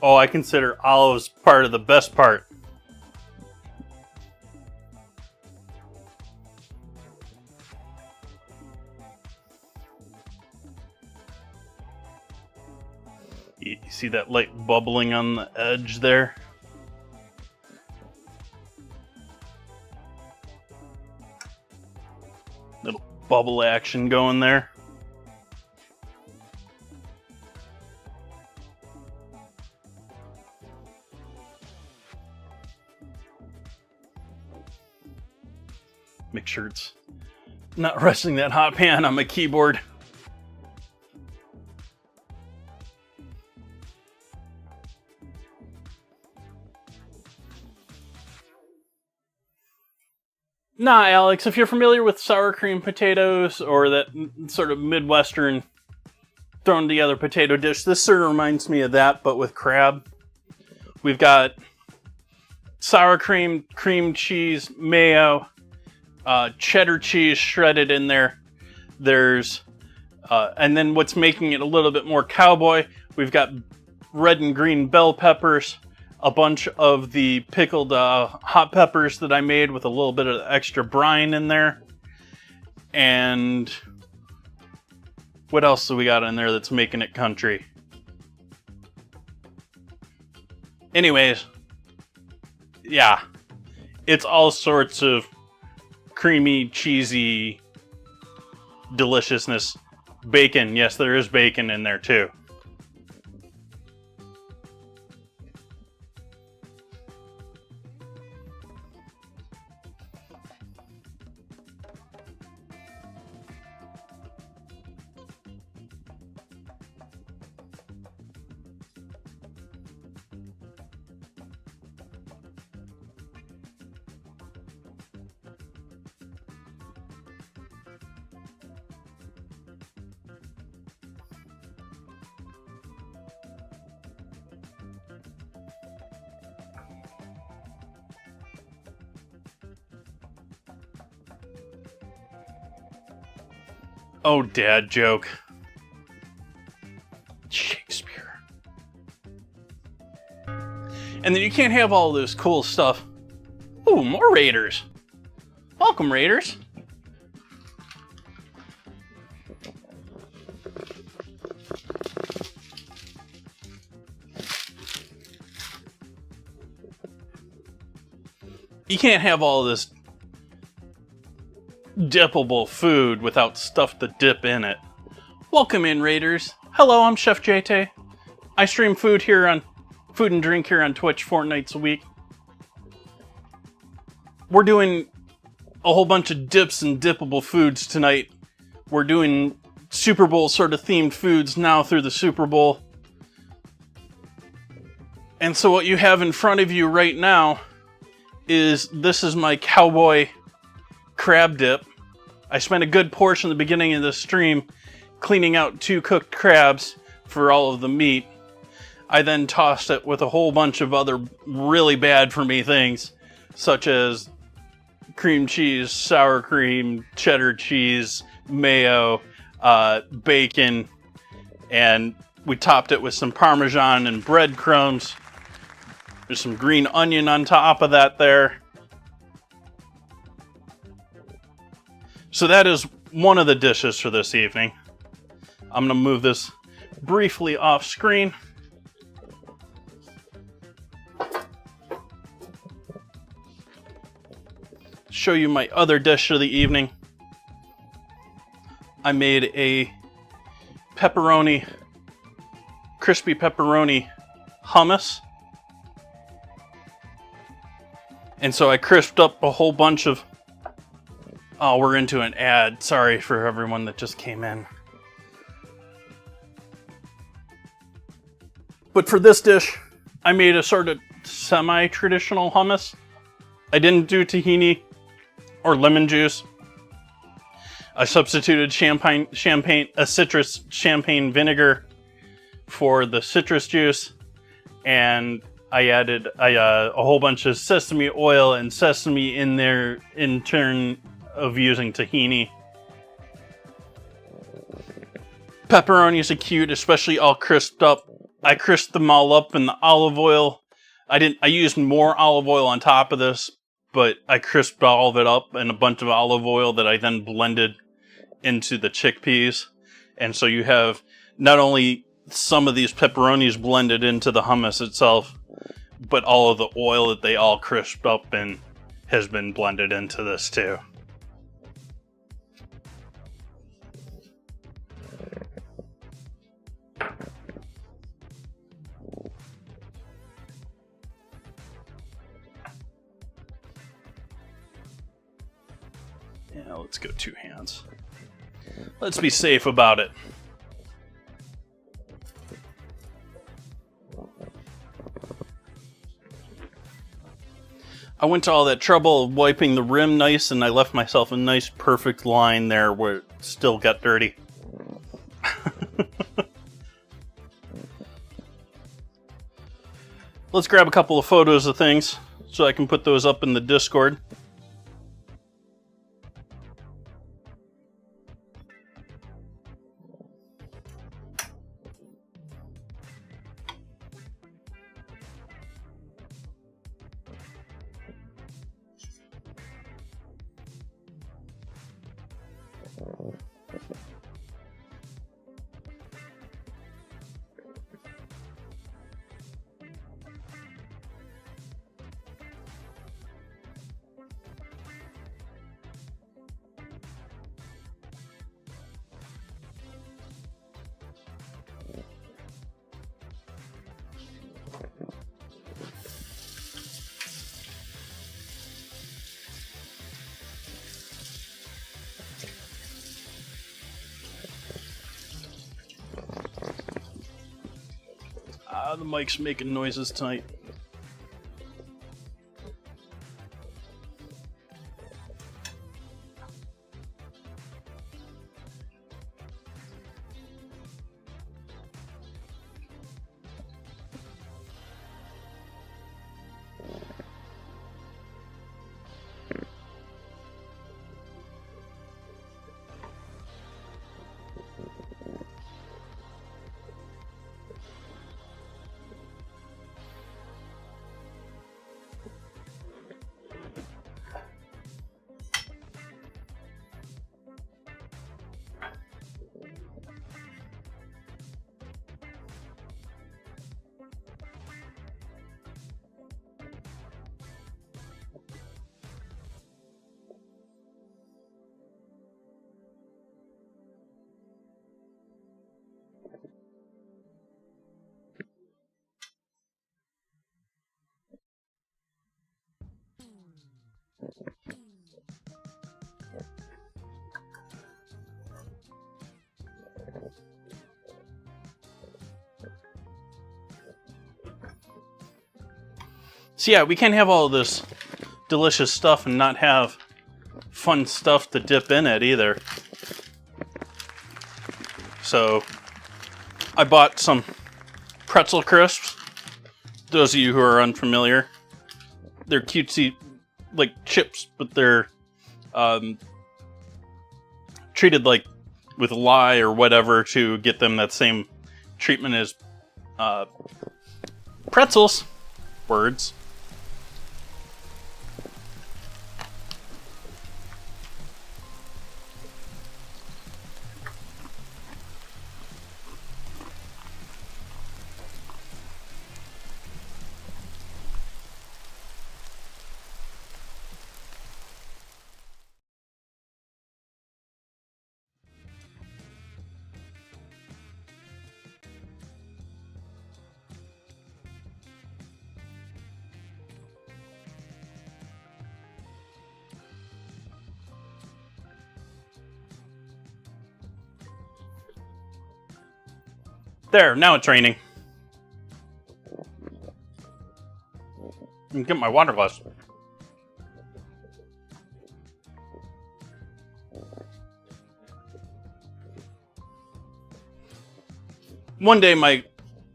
Oh, I consider olives part of the best part. You see that light bubbling on the edge there? Little bubble action going there. Make sure it's not resting that hot pan on my keyboard. Nah, Alex, if you're familiar with sour cream potatoes or that sort of Midwestern thrown together potato dish, this sort of reminds me of that, but with crab. We've got sour cream, cream cheese, mayo, cheddar cheese shredded in there. There's, and then what's making it a little bit more cowboy, we've got red and green bell peppers, a bunch of the pickled hot peppers that I made with a little bit of extra brine in there. And what else do we got in there that's making it country? Anyways, yeah, it's all sorts of creamy, cheesy deliciousness. Bacon, yes, there is bacon in there too. Oh, dad joke. Shakespeare. And then you can't have all this cool stuff. Ooh, more Raiders. Welcome, Raiders. You can't have all this dippable food without stuff to dip in it. Welcome in, Raiders. Hello, I'm Chef JT. I stream food and drink here on Twitch 4 nights a week. We're doing a whole bunch of dips and dippable foods tonight. We're doing Super Bowl sort of themed foods now through the Super Bowl. And so what you have in front of you right now is, this is my Cowboy crab dip. I spent a good portion of the beginning of the stream cleaning out 2 cooked crabs for all of the meat. I then tossed it with a whole bunch of other really bad for me things, such as cream cheese, sour cream, cheddar cheese, mayo, bacon, and we topped it with some Parmesan and breadcrumbs. There's some green onion on top of that there. So that is one of the dishes for this evening. I'm going to move this briefly off screen. Show you my other dish of the evening. I made a crispy pepperoni hummus. And so I crisped up a whole bunch of... Oh, we're into an ad. Sorry for everyone that just came in. But for this dish, I made a sort of semi-traditional hummus. I didn't do tahini or lemon juice. I substituted citrus champagne vinegar for the citrus juice, and I added a whole bunch of sesame oil and sesame in there in turn of using tahini. Pepperonis are cute, especially all crisped up. I crisped them all up in the olive oil. I used more olive oil on top of this, but I crisped all of it up in a bunch of olive oil that I then blended into the chickpeas. And so you have not only some of these pepperonis blended into the hummus itself, but all of the oil that they all crisped up in has been blended into this too. Yeah, let's go 2 hands. Let's be safe about it. I went to all that trouble of wiping the rim nice, and I left myself a nice perfect line there where it still got dirty. Let's grab a couple of photos of things so I can put those up in the Discord. The mic's making noises tonight. So yeah, we can't have all of this delicious stuff and not have fun stuff to dip in it either. So I bought some pretzel crisps. Those of you who are unfamiliar, they're cutesy, like chips, but they're treated like with lye or whatever to get them that same treatment as pretzels. Words. There, now it's raining. Get my water glass. One day my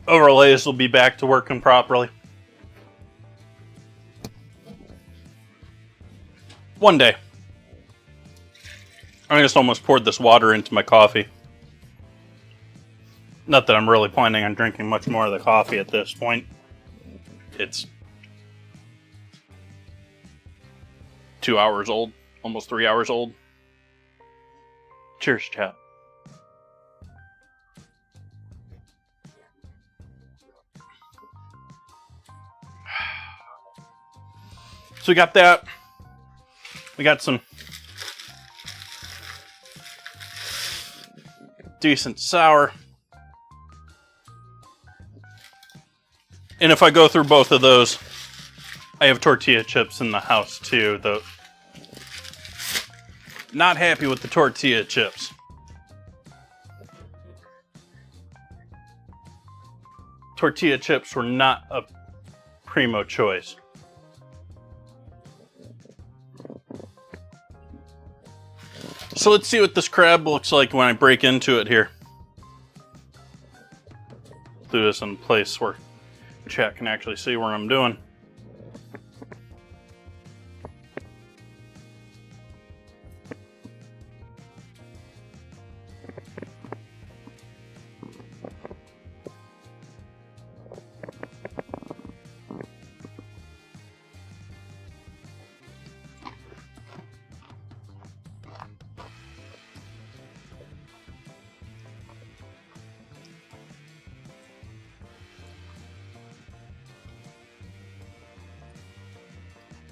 overlays will be back to working properly. One day. I just almost poured this water into my coffee. Not that I'm really planning on drinking much more of the coffee at this point. It's 2 hours old, almost 3 hours old. Cheers, chat. So we got that. We got some decent sour. And if I go through both of those, I have tortilla chips in the house too, though. Not happy with the tortilla chips. Tortilla chips were not a primo choice. So let's see what this crab looks like when I break into it here. Do this in a place where chat can actually see what I'm doing.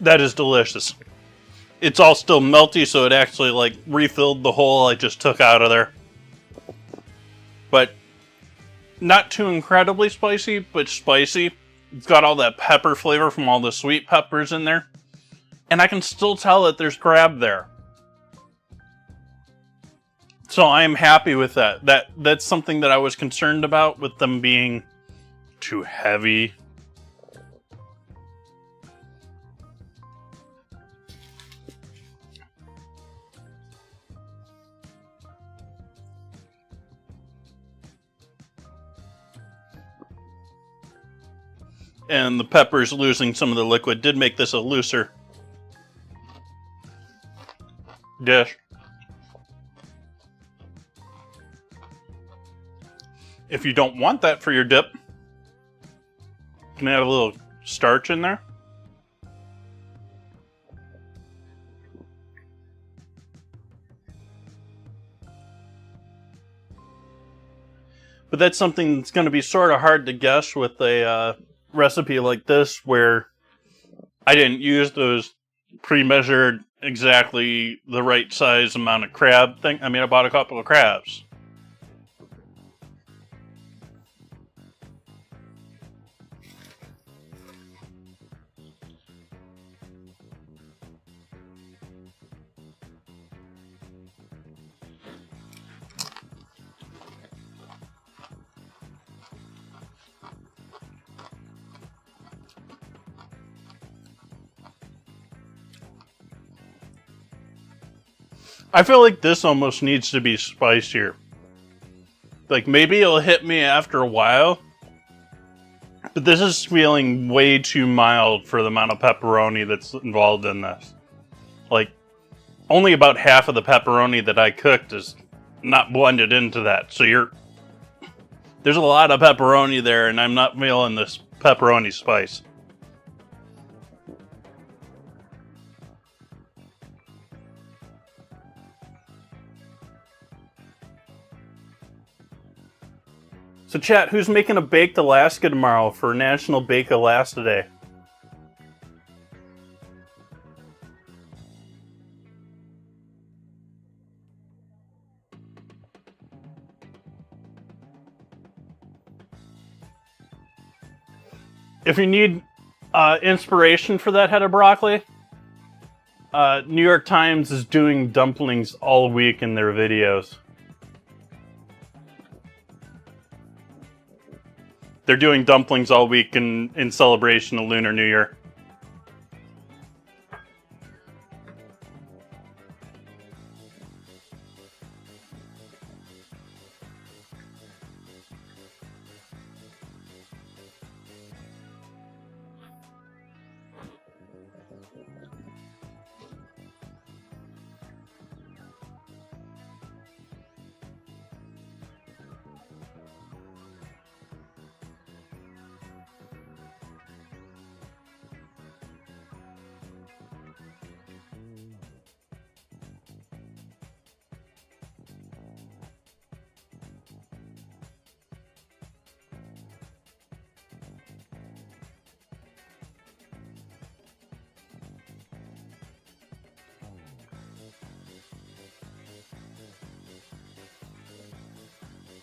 That is delicious. It's all still melty, so it actually like refilled the hole I just took out of there. But not too incredibly spicy, but spicy. It's got all that pepper flavor from all the sweet peppers in there. And I can still tell that there's crab there. So I am happy with that. That's something that I was concerned about with them being too heavy. And the peppers losing some of the liquid did make this a looser dish. If you don't want that for your dip, you can add a little starch in there. But that's something that's going to be sort of hard to guess with a recipe like this, where I didn't use those pre-measured exactly the right size amount of crab thing. I mean, I bought a couple of crabs. I feel like this almost needs to be spicier. Like, maybe it'll hit me after a while. But this is feeling way too mild for the amount of pepperoni that's involved in this. Like, only about half of the pepperoni that I cooked is not blended into that. So there's a lot of pepperoni there, and I'm not feeling this pepperoni spice. So chat, who's making a baked Alaska tomorrow for National Bake Alaska Day? If you need inspiration for that head of broccoli, New York Times is doing dumplings all week in their videos. They're doing dumplings all week in celebration of Lunar New Year.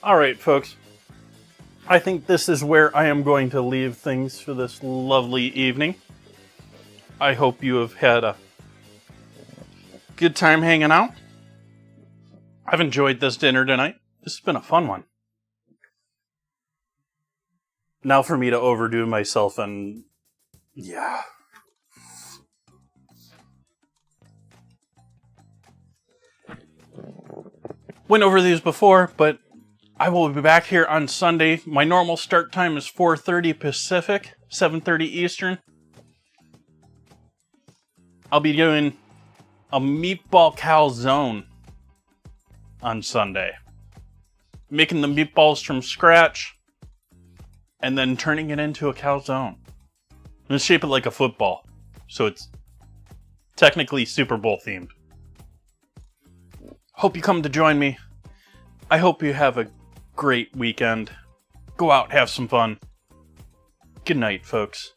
All right, folks. I think this is where I am going to leave things for this lovely evening. I hope you have had a good time hanging out. I've enjoyed this dinner tonight. This has been a fun one. Now for me to overdo myself and... yeah. Went over these before, but I will be back here on Sunday. My normal start time is 4:30 Pacific, 7:30 Eastern. I'll be doing a meatball calzone on Sunday. Making the meatballs from scratch and then turning it into a calzone. I'm going to shape it like a football, so it's technically Super Bowl themed. Hope you come to join me. I hope you have a great weekend. Go out, have some fun. Good night, folks.